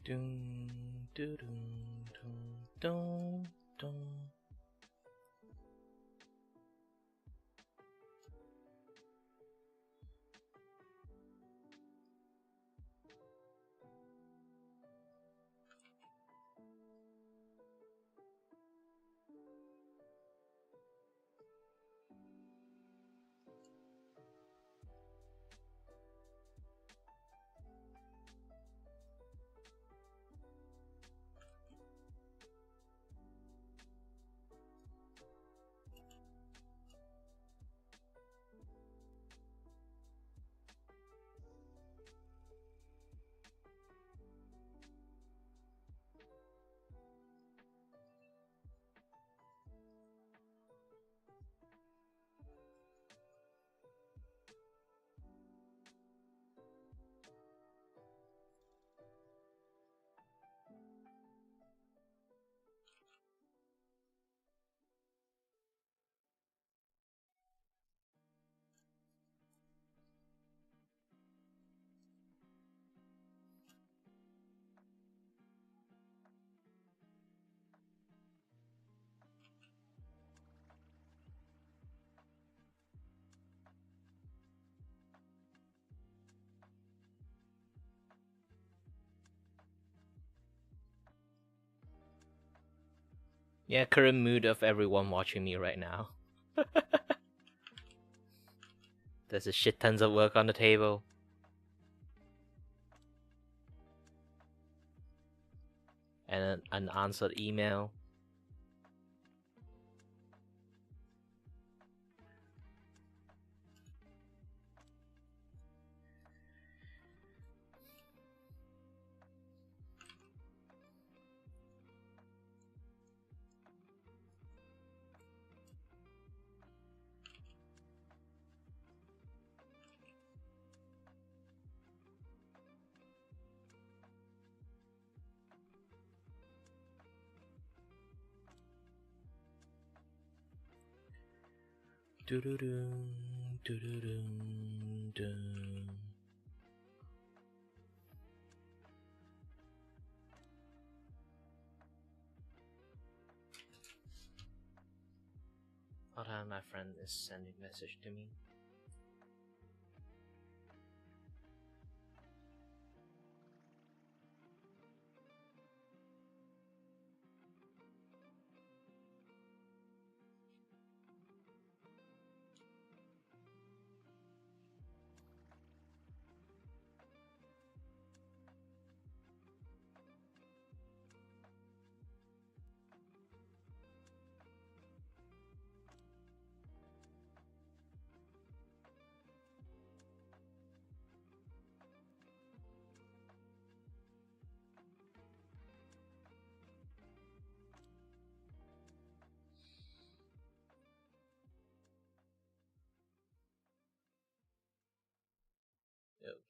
Dun, dun, dun, dun, dun. Yeah, current mood of everyone watching me right now. There's a shit tons of work on the table. And an unanswered email. Doo-doo-doo, doo-doo-doo, doo. What time my friend is sending message to me?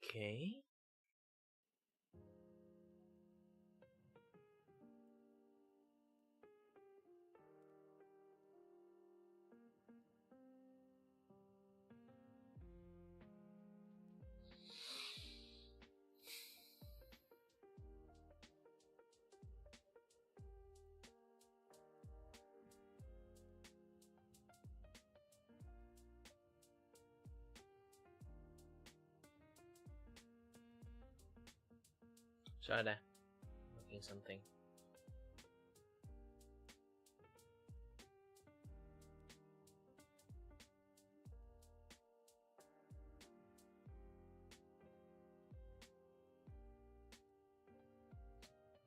Okay. Sorry there. Looking something.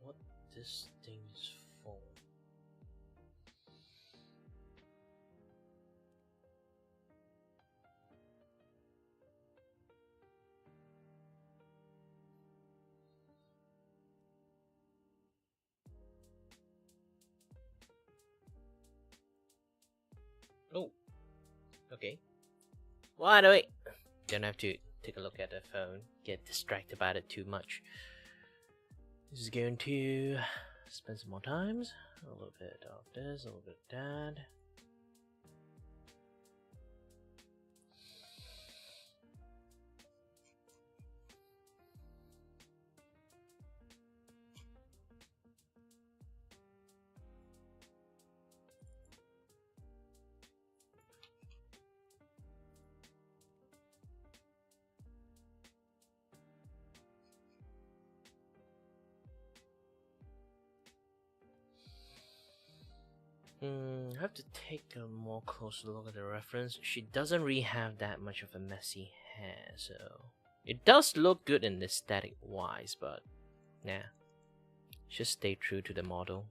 What this thing is for? Oh, okay. Well, anyway, don't have to take a look at the phone, get distracted about it too much. This is going to spend some more times. A little bit of this, a little bit of that. I have to take a more closer look at the reference. She doesn't really have that much of a messy hair, so it does look good in aesthetic wise, but nah, just stay true to the model.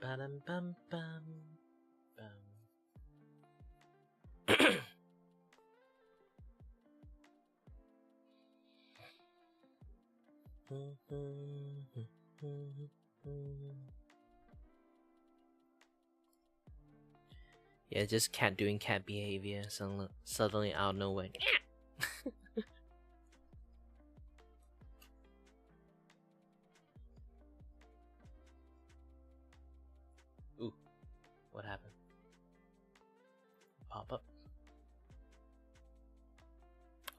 Bum, bum, bum, bum. Yeah, just cat doing cat behavior suddenly out of nowhere. Ooh, what happened? Pop up.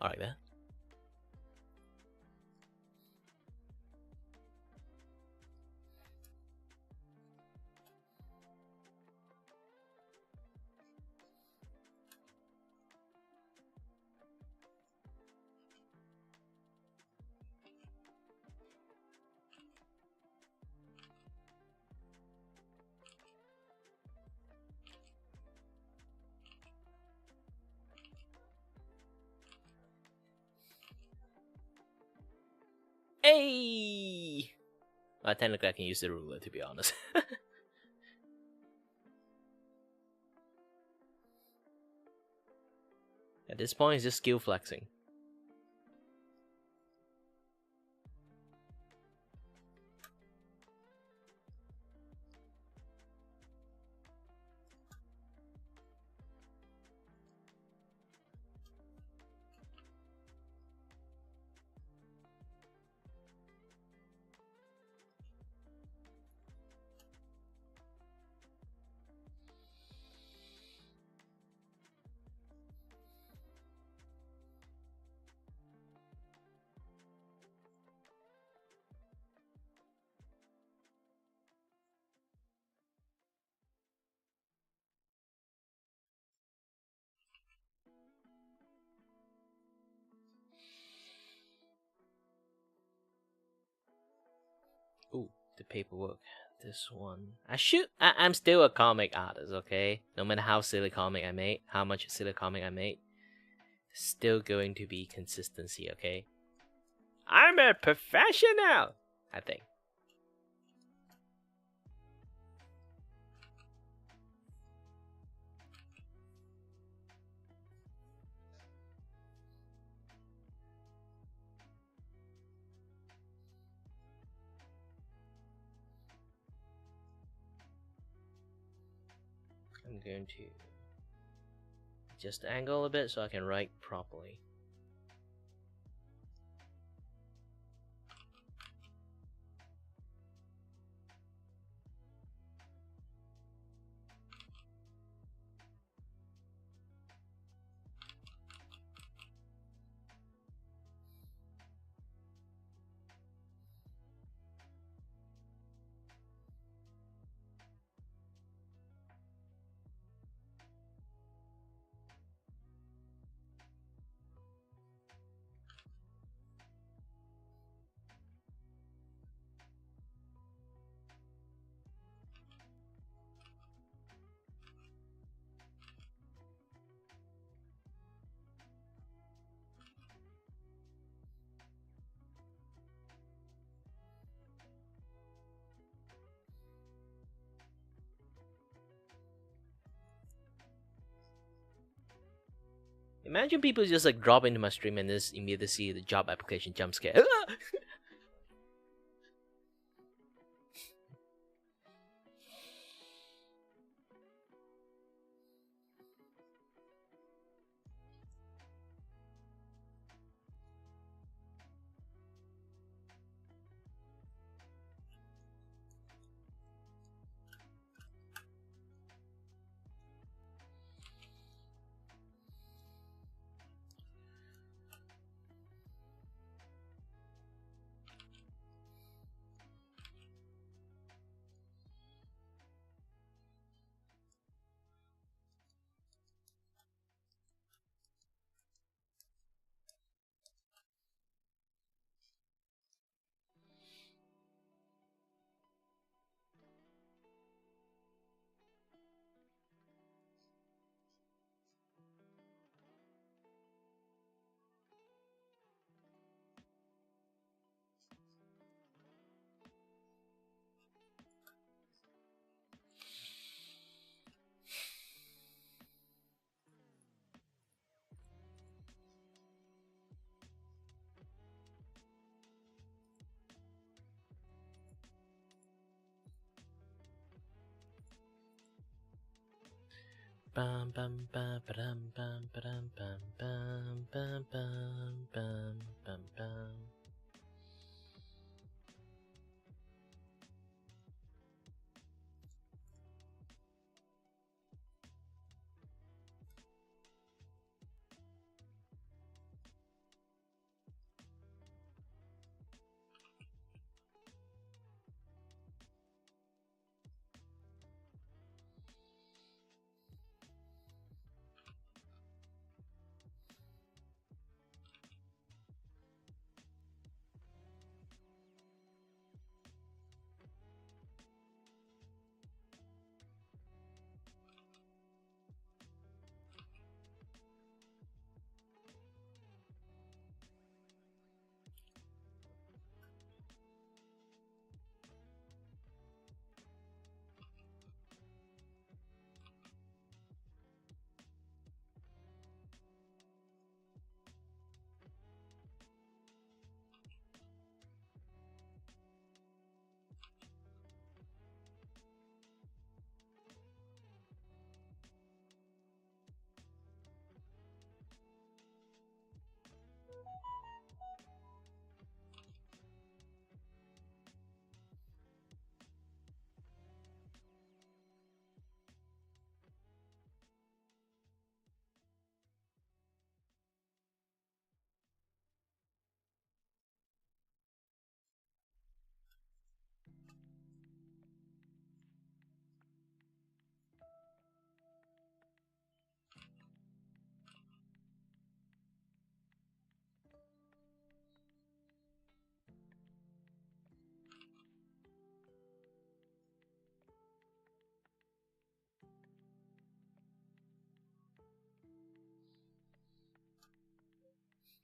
Alright then. Hey! Well, technically I can use the ruler, to be honest. At this point, it's just skill flexing. Ooh, the paperwork. This one. I'm still a comic artist, okay? No matter how silly comic I make, how much silly comic I make, still going to be consistency, okay? I'm a professional, I think. I'm going to just angle a bit so I can write properly. Imagine people just like drop into my stream and just immediately see the job application jump scare. Bum bum bum ba-dum bum ba-dum bum bum bum bum bum bum bum.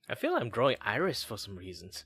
I feel I'm drawing iris for some reasons.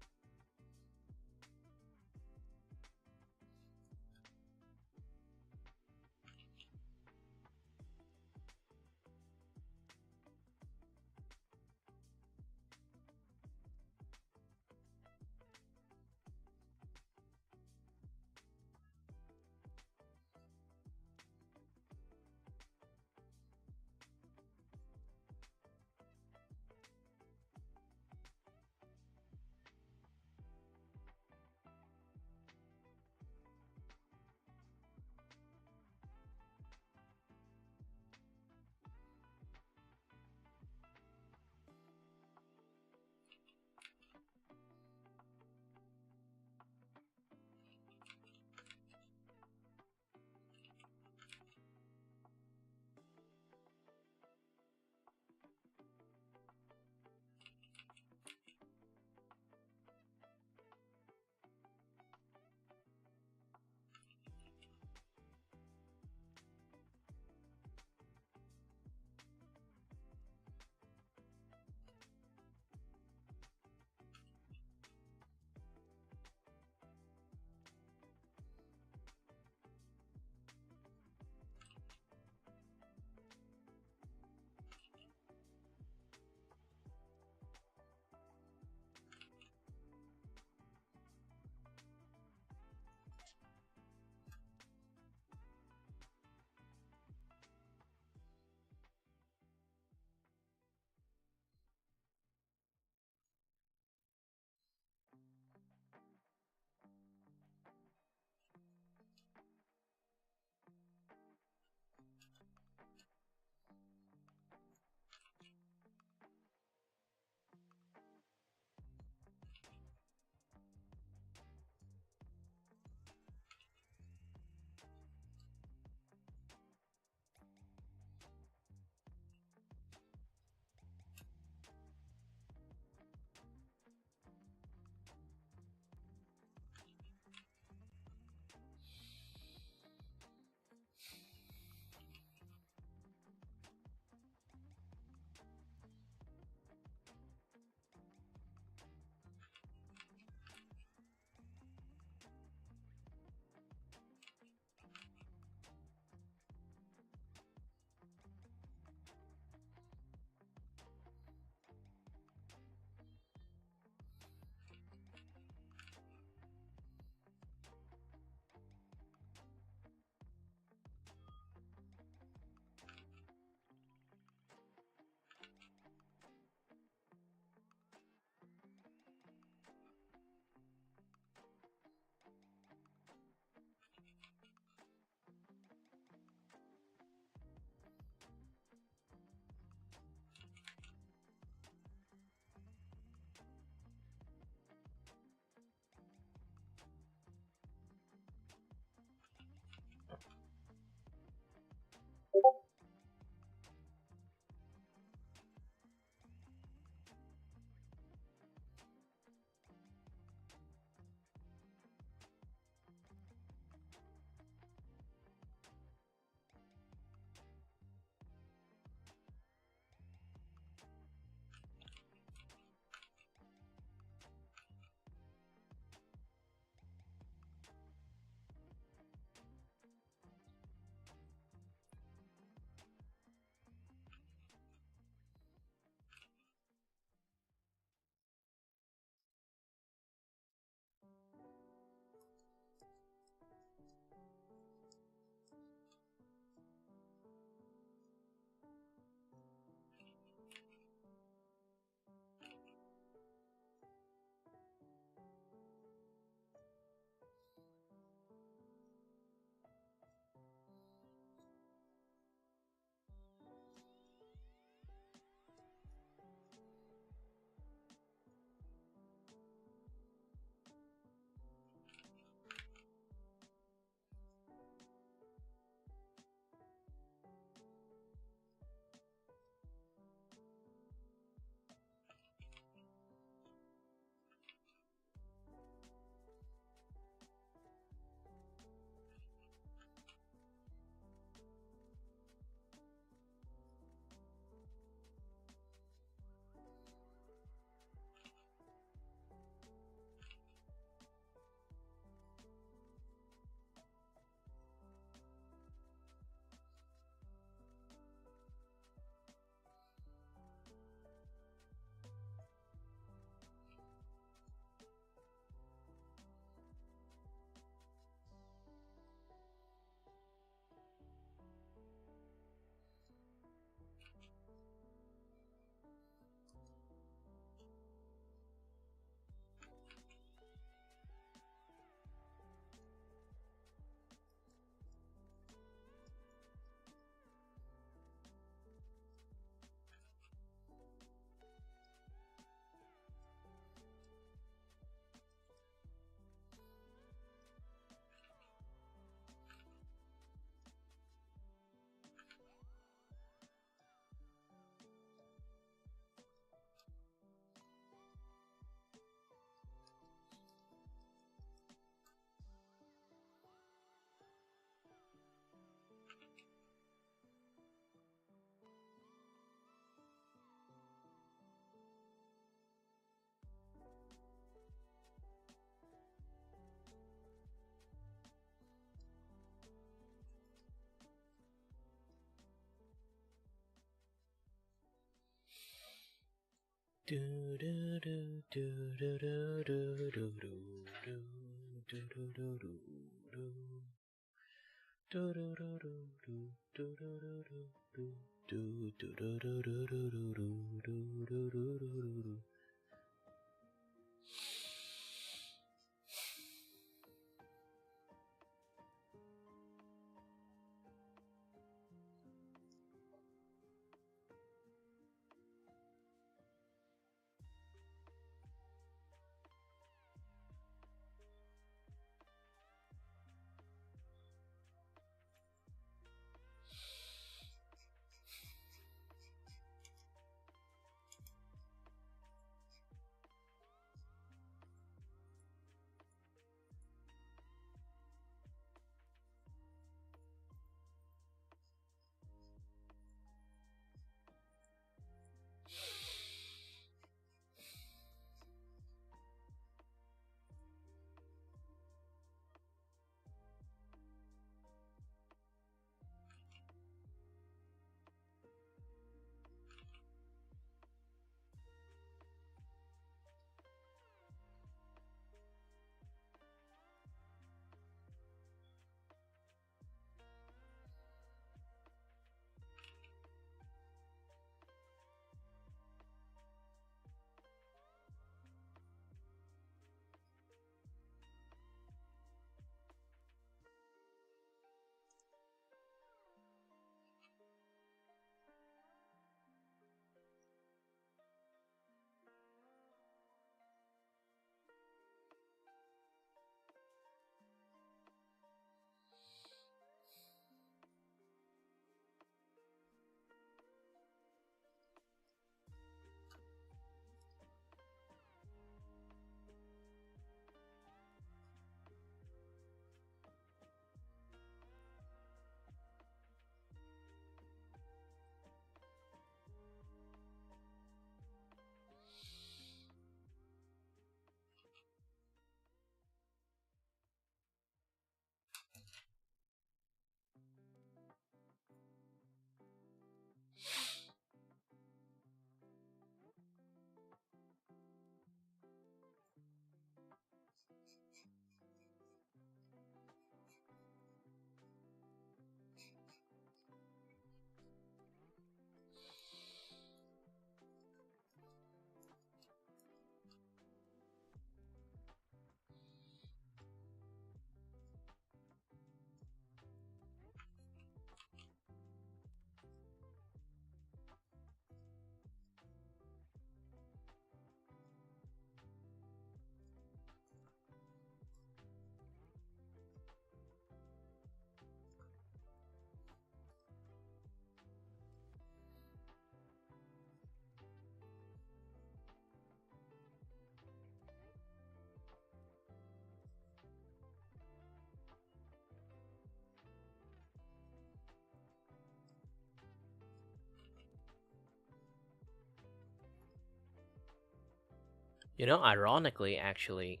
You know, ironically, actually,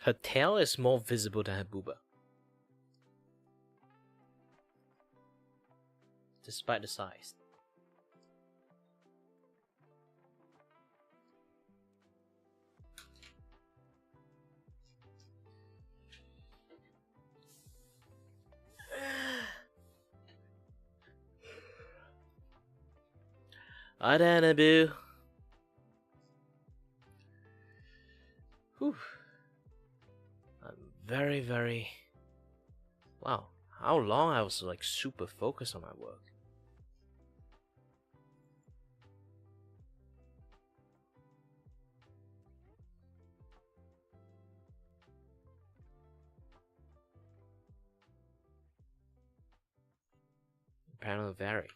her tail is more visible than her booba, despite the size. Adana boo. Whew. I'm very, very. Wow, how long I was like super focused on my work. Apparently, very.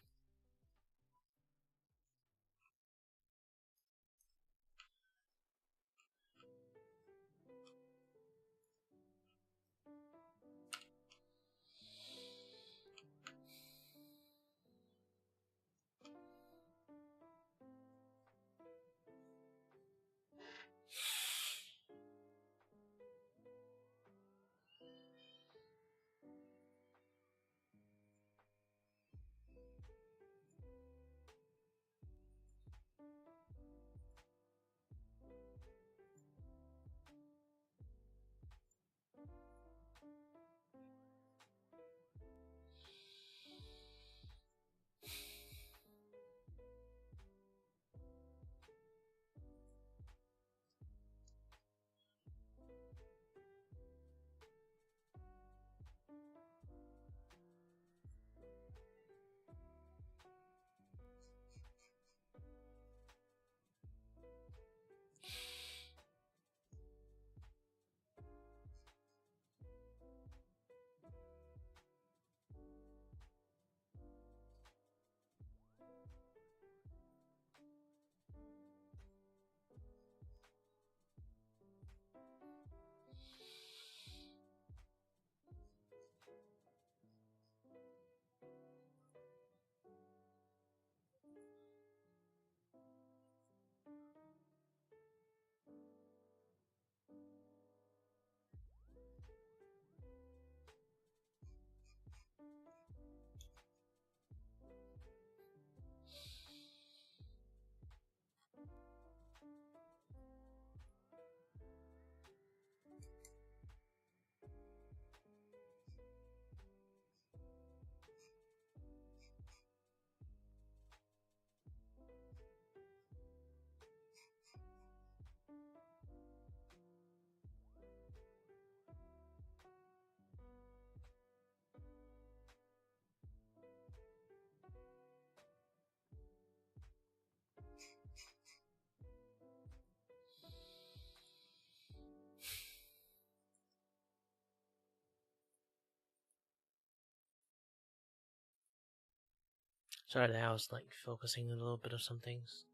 Sorry that I was like focusing a little bit of some things.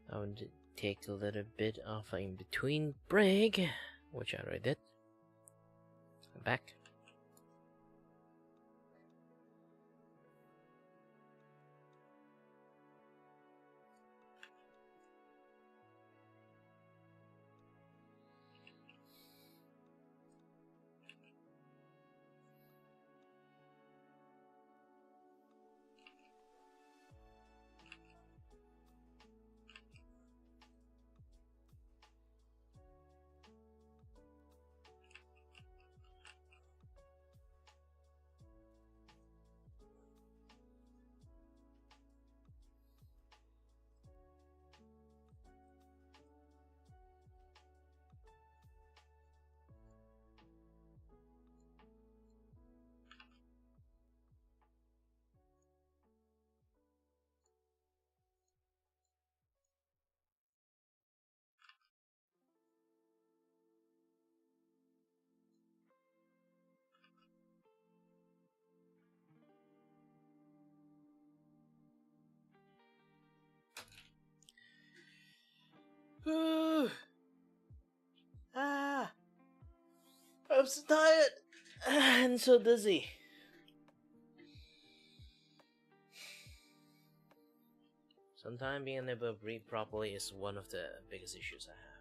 I want to take a little bit of an in-between break, which I already did. I'm back. I'm so tired and so dizzy. Sometimes being unable to breathe properly is one of the biggest issues I have.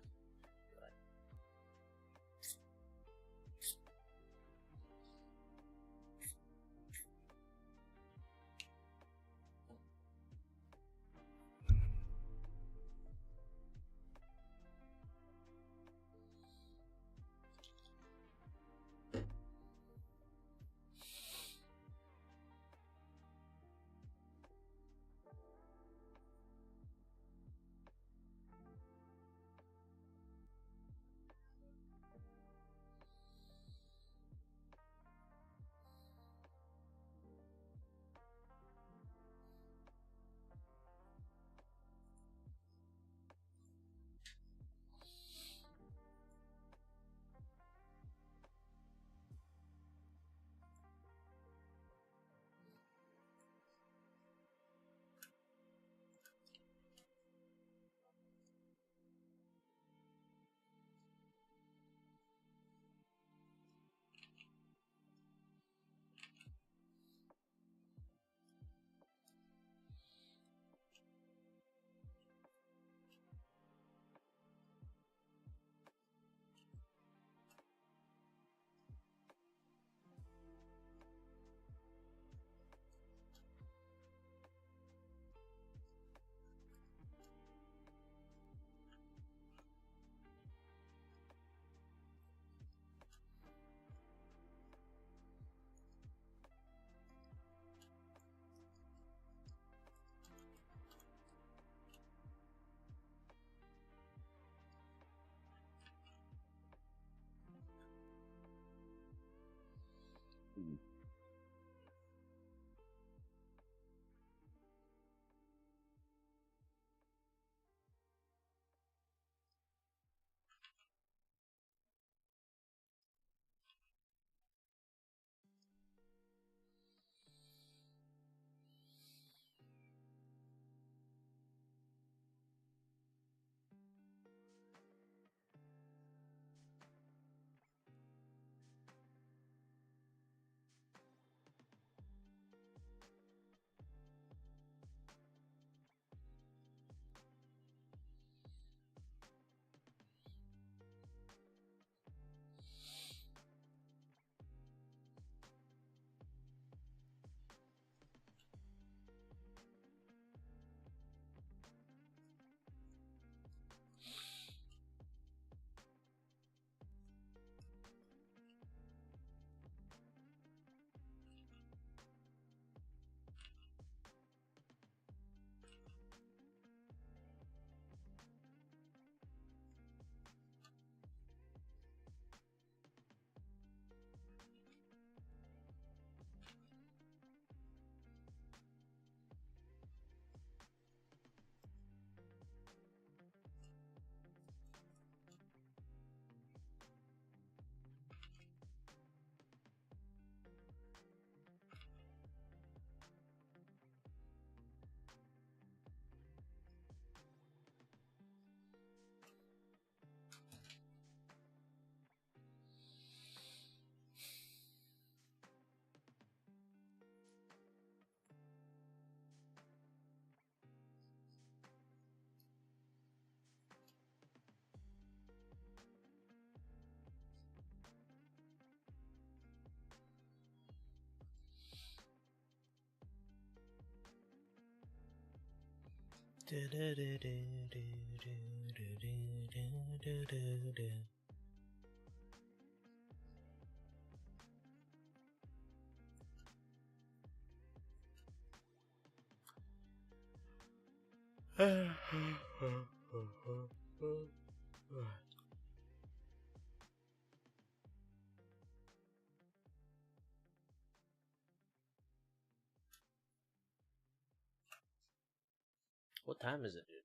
What time is it, dude?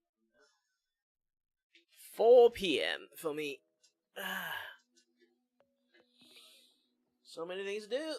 4 p.m. for me. So many things to do.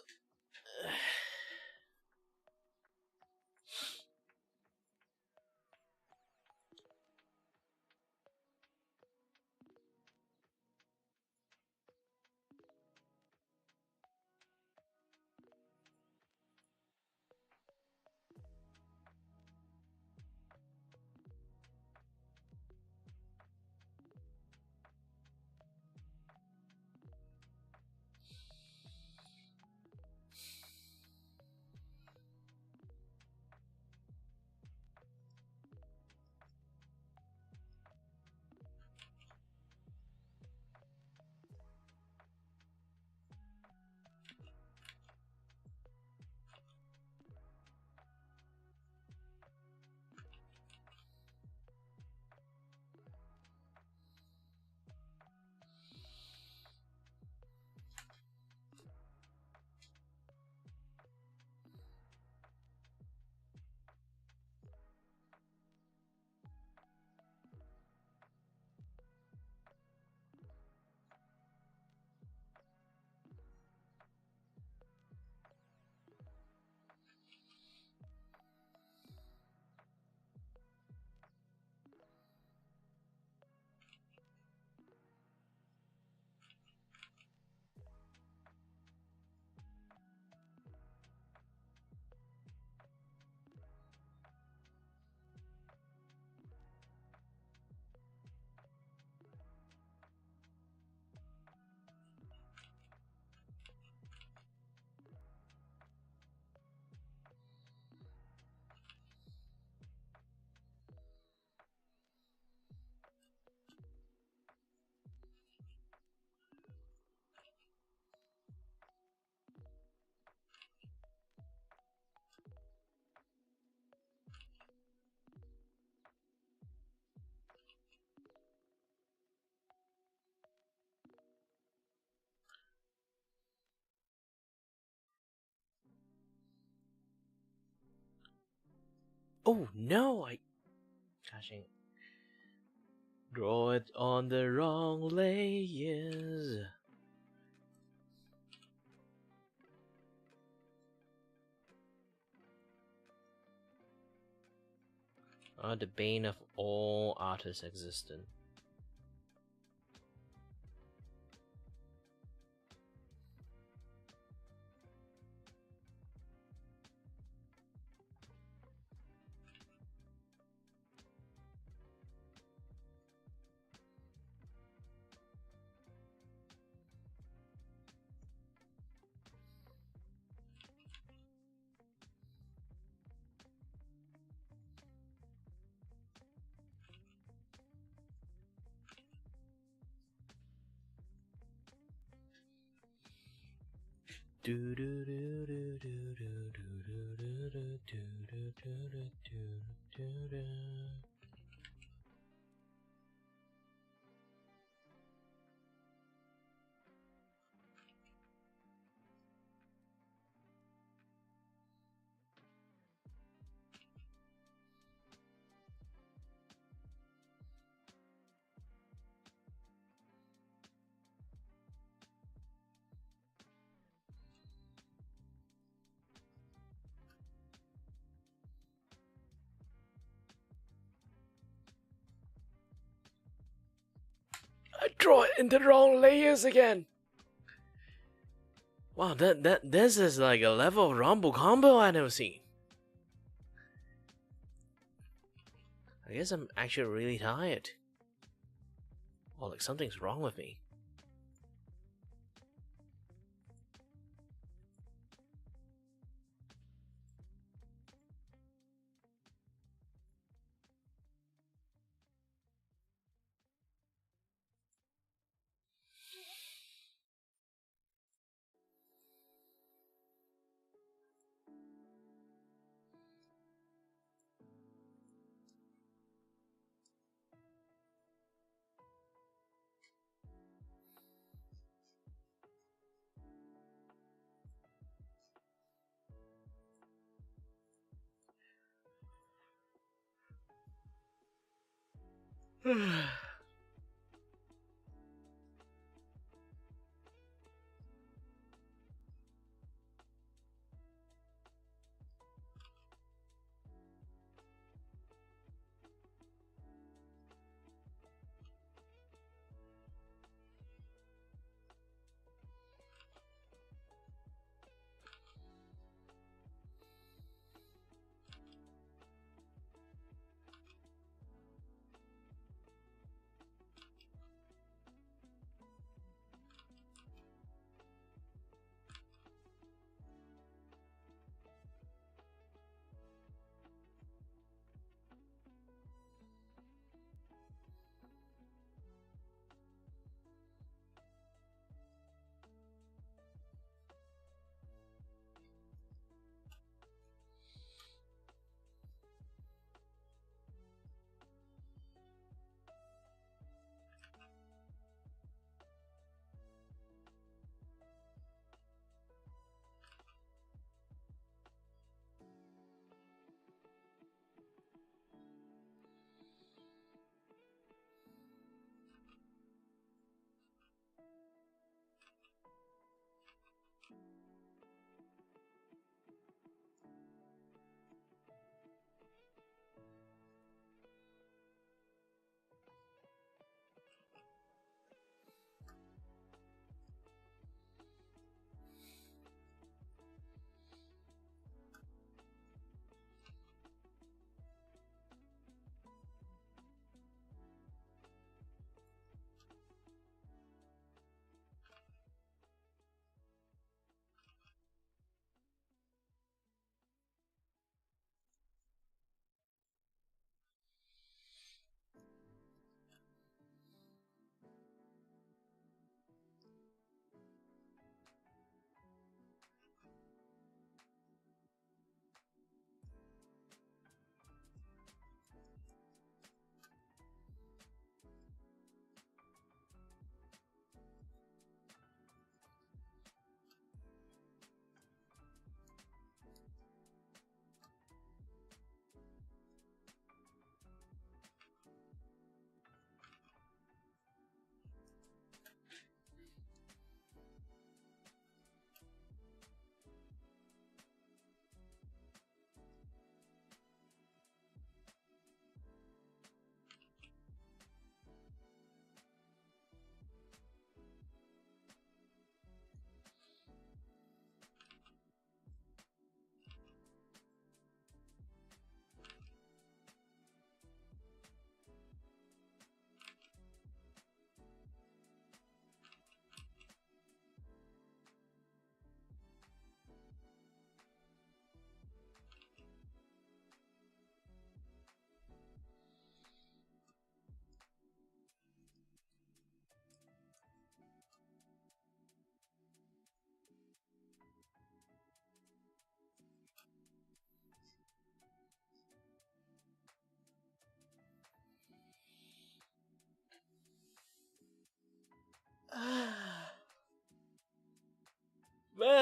Oh no, Gosh, draw it on the wrong layers. The bane of all artists existent. I draw it in the wrong layers again. Wow, this is like a level of rumble combo I never seen. I guess I'm actually really tired. Or like something's wrong with me. Man,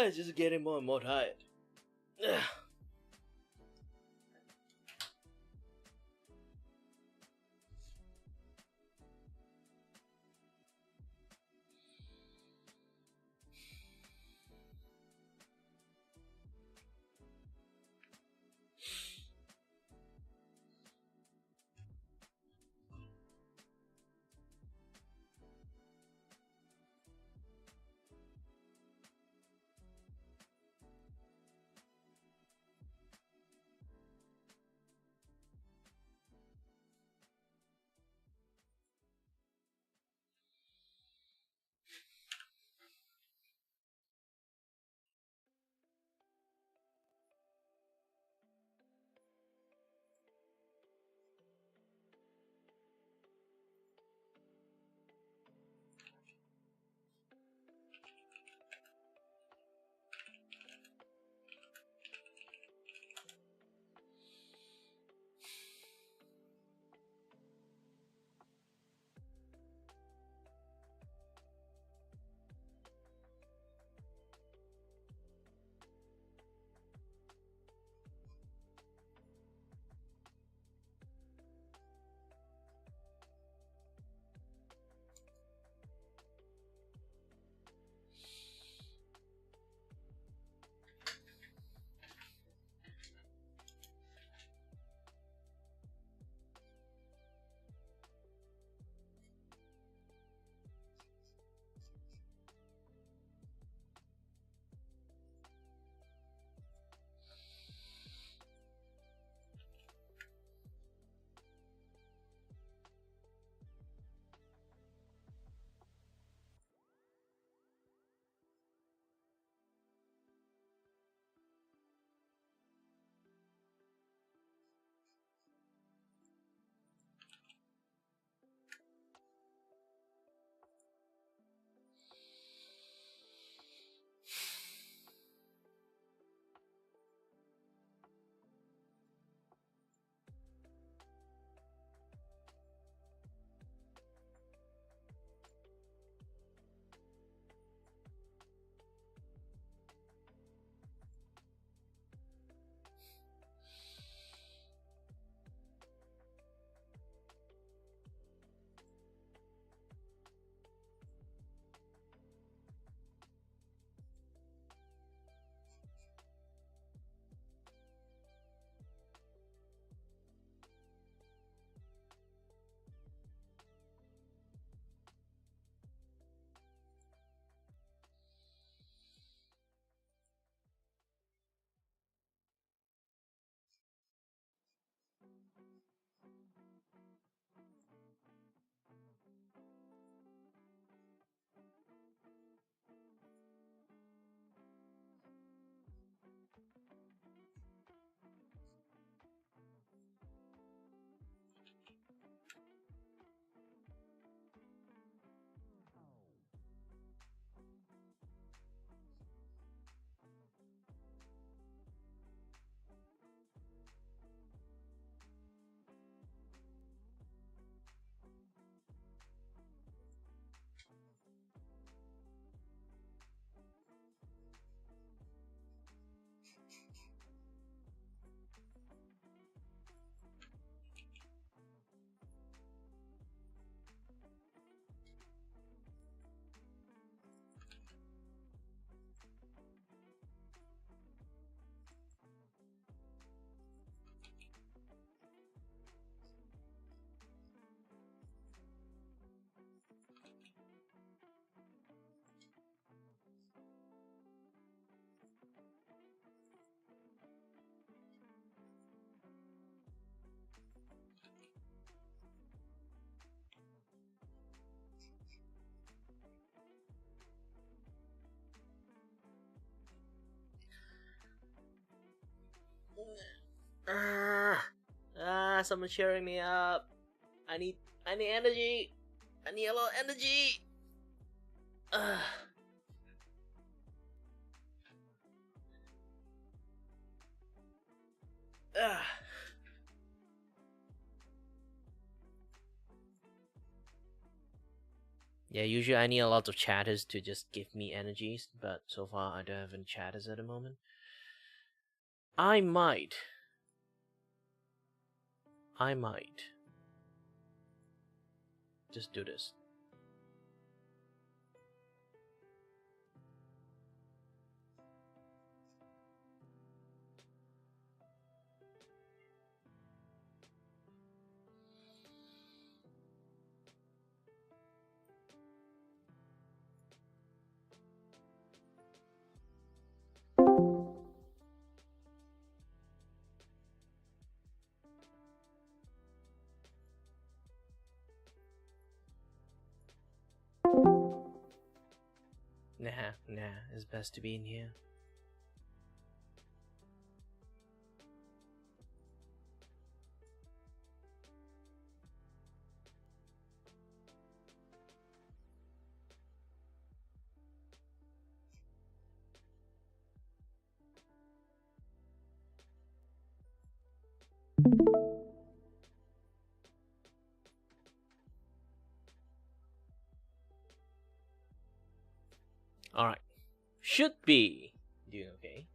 it's just getting more and more tired. Someone cheering me up. I need energy. I need a lot of energy. Yeah, usually I need a lot of chatters to just give me energies, but so far I don't have any chatters at the moment. I might just do this. Nah, it's best to be in here. Alright. Should be doing okay.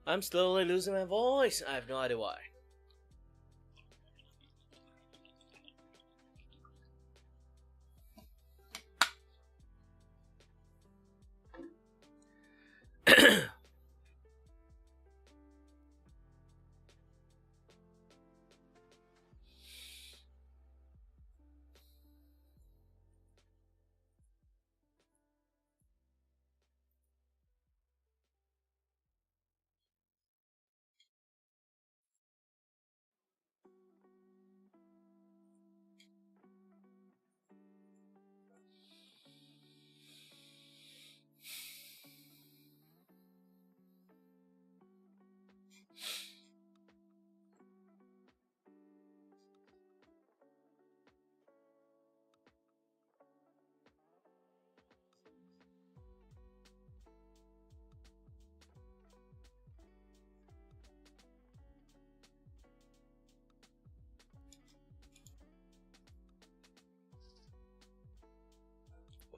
I'm slowly losing my voice. I have no idea why.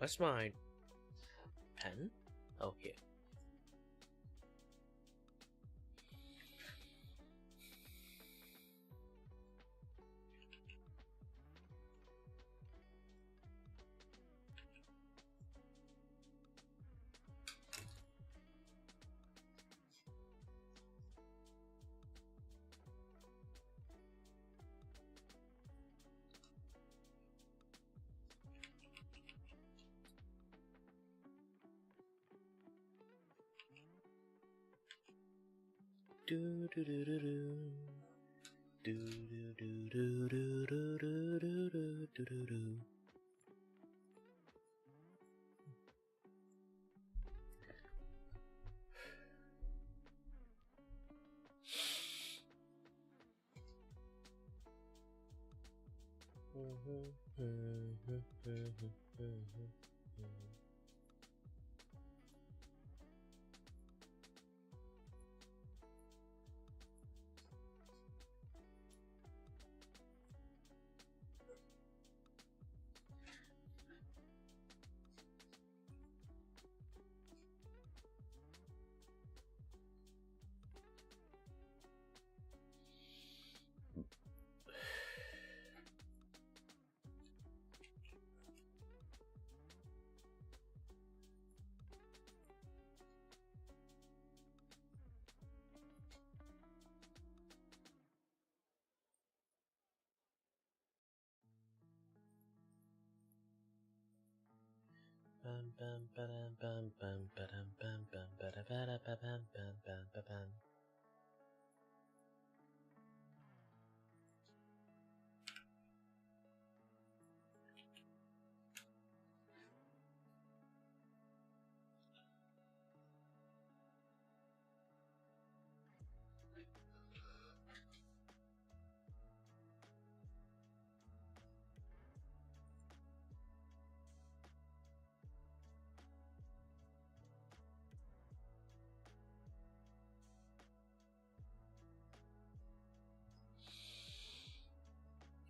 Where's my pen? Oh, here. Do do do do do. Do do do do do do do do do do do.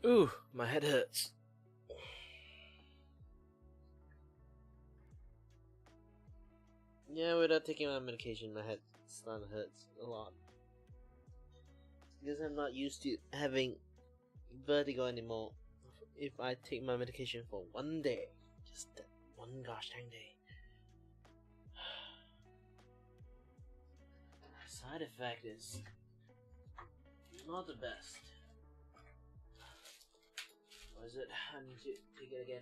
Ooh, my head hurts. Yeah, without taking my medication, my head starting to hurts a lot. Because I'm not used to having vertigo anymore. If I take my medication for one day, just that one gosh dang day. Side effect is not the best. Or is it? I need to take it again.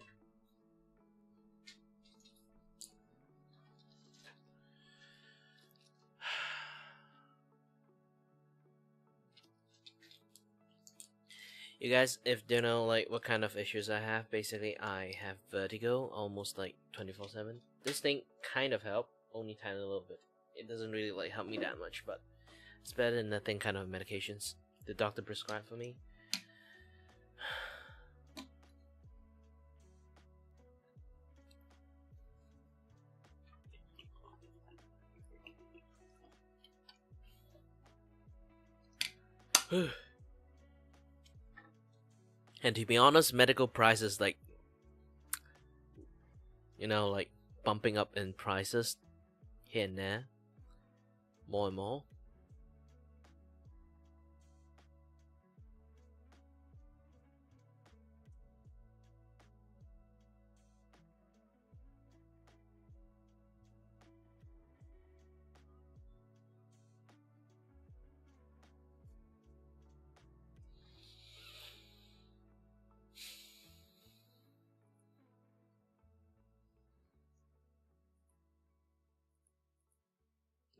You guys, if you know like what kind of issues I have, basically I have vertigo almost like 24/7. This thing kind of helped, only tiny little bit. It doesn't really like help me that much, but it's better than nothing kind of medications the doctor prescribed for me. And to be honest, medical prices like like bumping up in prices here and there, more and more.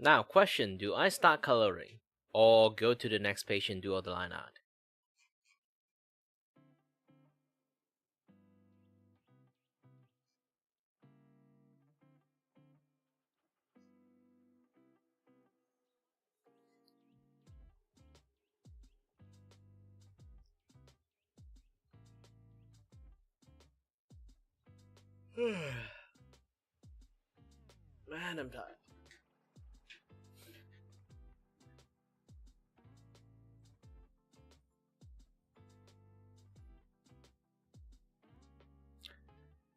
Now, question: do I start coloring or go to the next page and do all the line art? Man, I'm tired.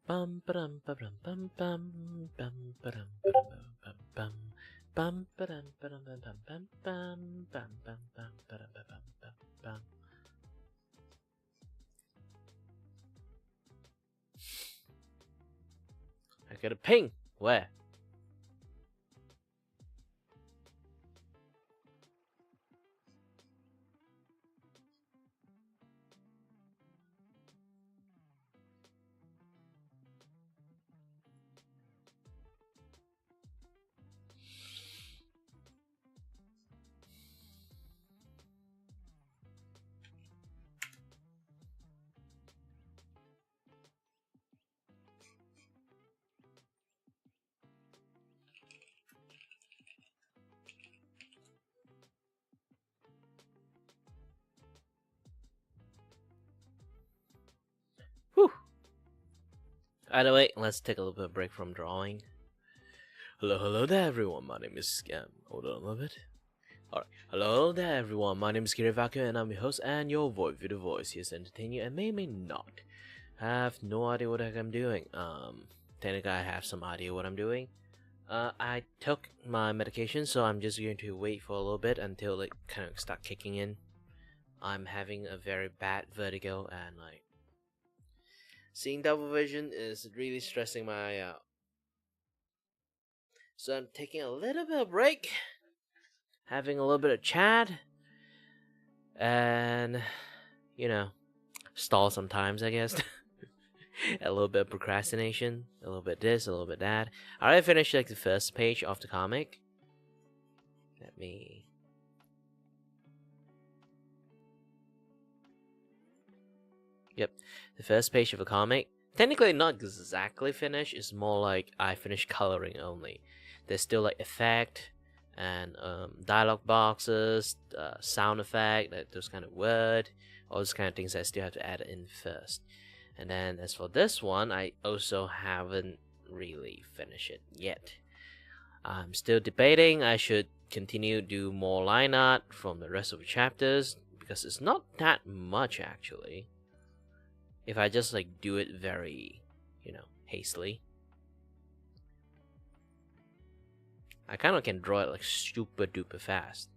Bum bum bum bum bum bum bum bum bum bum bum bum bum bum bum bum bum bum bum. I got a ping. Where? Whew. Either way, let's take a little bit of break from drawing. Hello there everyone, my name is hold on a little bit. Alright, hello there everyone, my name is Kiray and I'm your host and your voice with the voice here to entertain you and may not. I have no idea what the heck I'm doing. Technically I have some idea what I'm doing. I took my medication, so I'm just going to wait for a little bit until it kind of start kicking in. I'm having a very bad vertigo and like seeing double vision is really stressing my eye out. So I'm taking a little bit of break, having a little bit of chat, and stall sometimes I guess. A little bit of procrastination, a little bit this, a little bit that. I already finished like the first page of the comic. Let me. Yep, the first page of a comic. Technically not exactly finished, it's more like I finished coloring only. There's still like effect and dialogue boxes, sound effect, like those kind of word, all those kind of things I still have to add in first. And then as for this one, I also haven't really finished it yet. I'm still debating I should continue do more line art from the rest of the chapters because it's not that much actually. If I just like do it very, hastily. I kind of can draw it like super duper fast.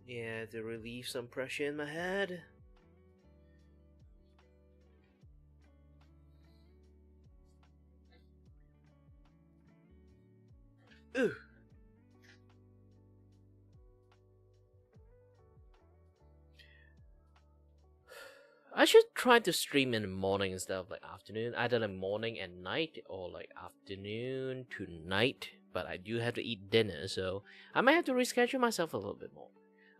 Yeah, to relieve some pressure in my head. Ooh. I should try to stream in the morning instead of like afternoon. Either like morning and night or like afternoon to night. But I do have to eat dinner, so I might have to reschedule myself a little bit more.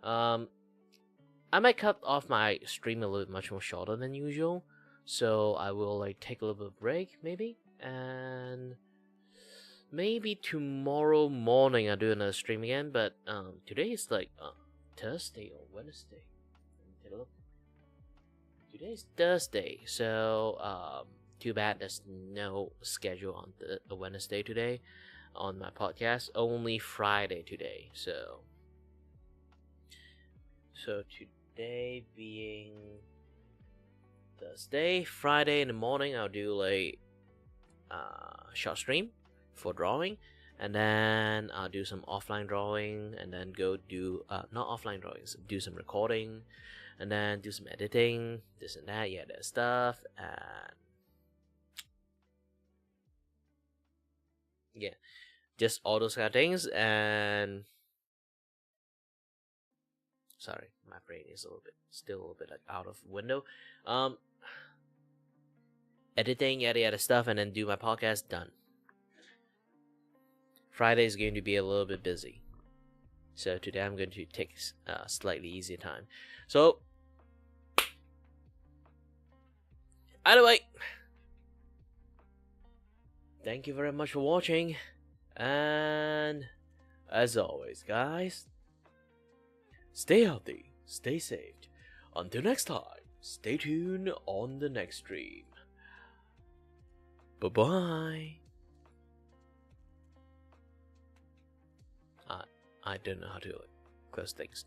I might cut off my stream a little bit much more shorter than usual. So I will like take a little bit of break maybe, and maybe tomorrow morning I'll do another stream again. But today is like Thursday or Wednesday. Let me take a look. Today's Thursday, so too bad there's no schedule on the Wednesday today on my podcast. Only Friday today. So today being Thursday, Friday in the morning I'll do like short stream for drawing, and then I'll do some offline drawing, and then go do not offline drawings, do some recording, and then do some editing, this and that, yeah, that stuff, and yeah, just all those kind of things. And sorry, my brain is still a little bit like out of window. Editing, yada yada stuff, and then do my podcast. Done. Friday is going to be a little bit busy, so today I'm going to take a slightly easier time. So either way, thank you very much for watching, and as always, guys, stay healthy, stay safe. Until next time, stay tuned on the next stream. Bye bye. I don't know how to close things.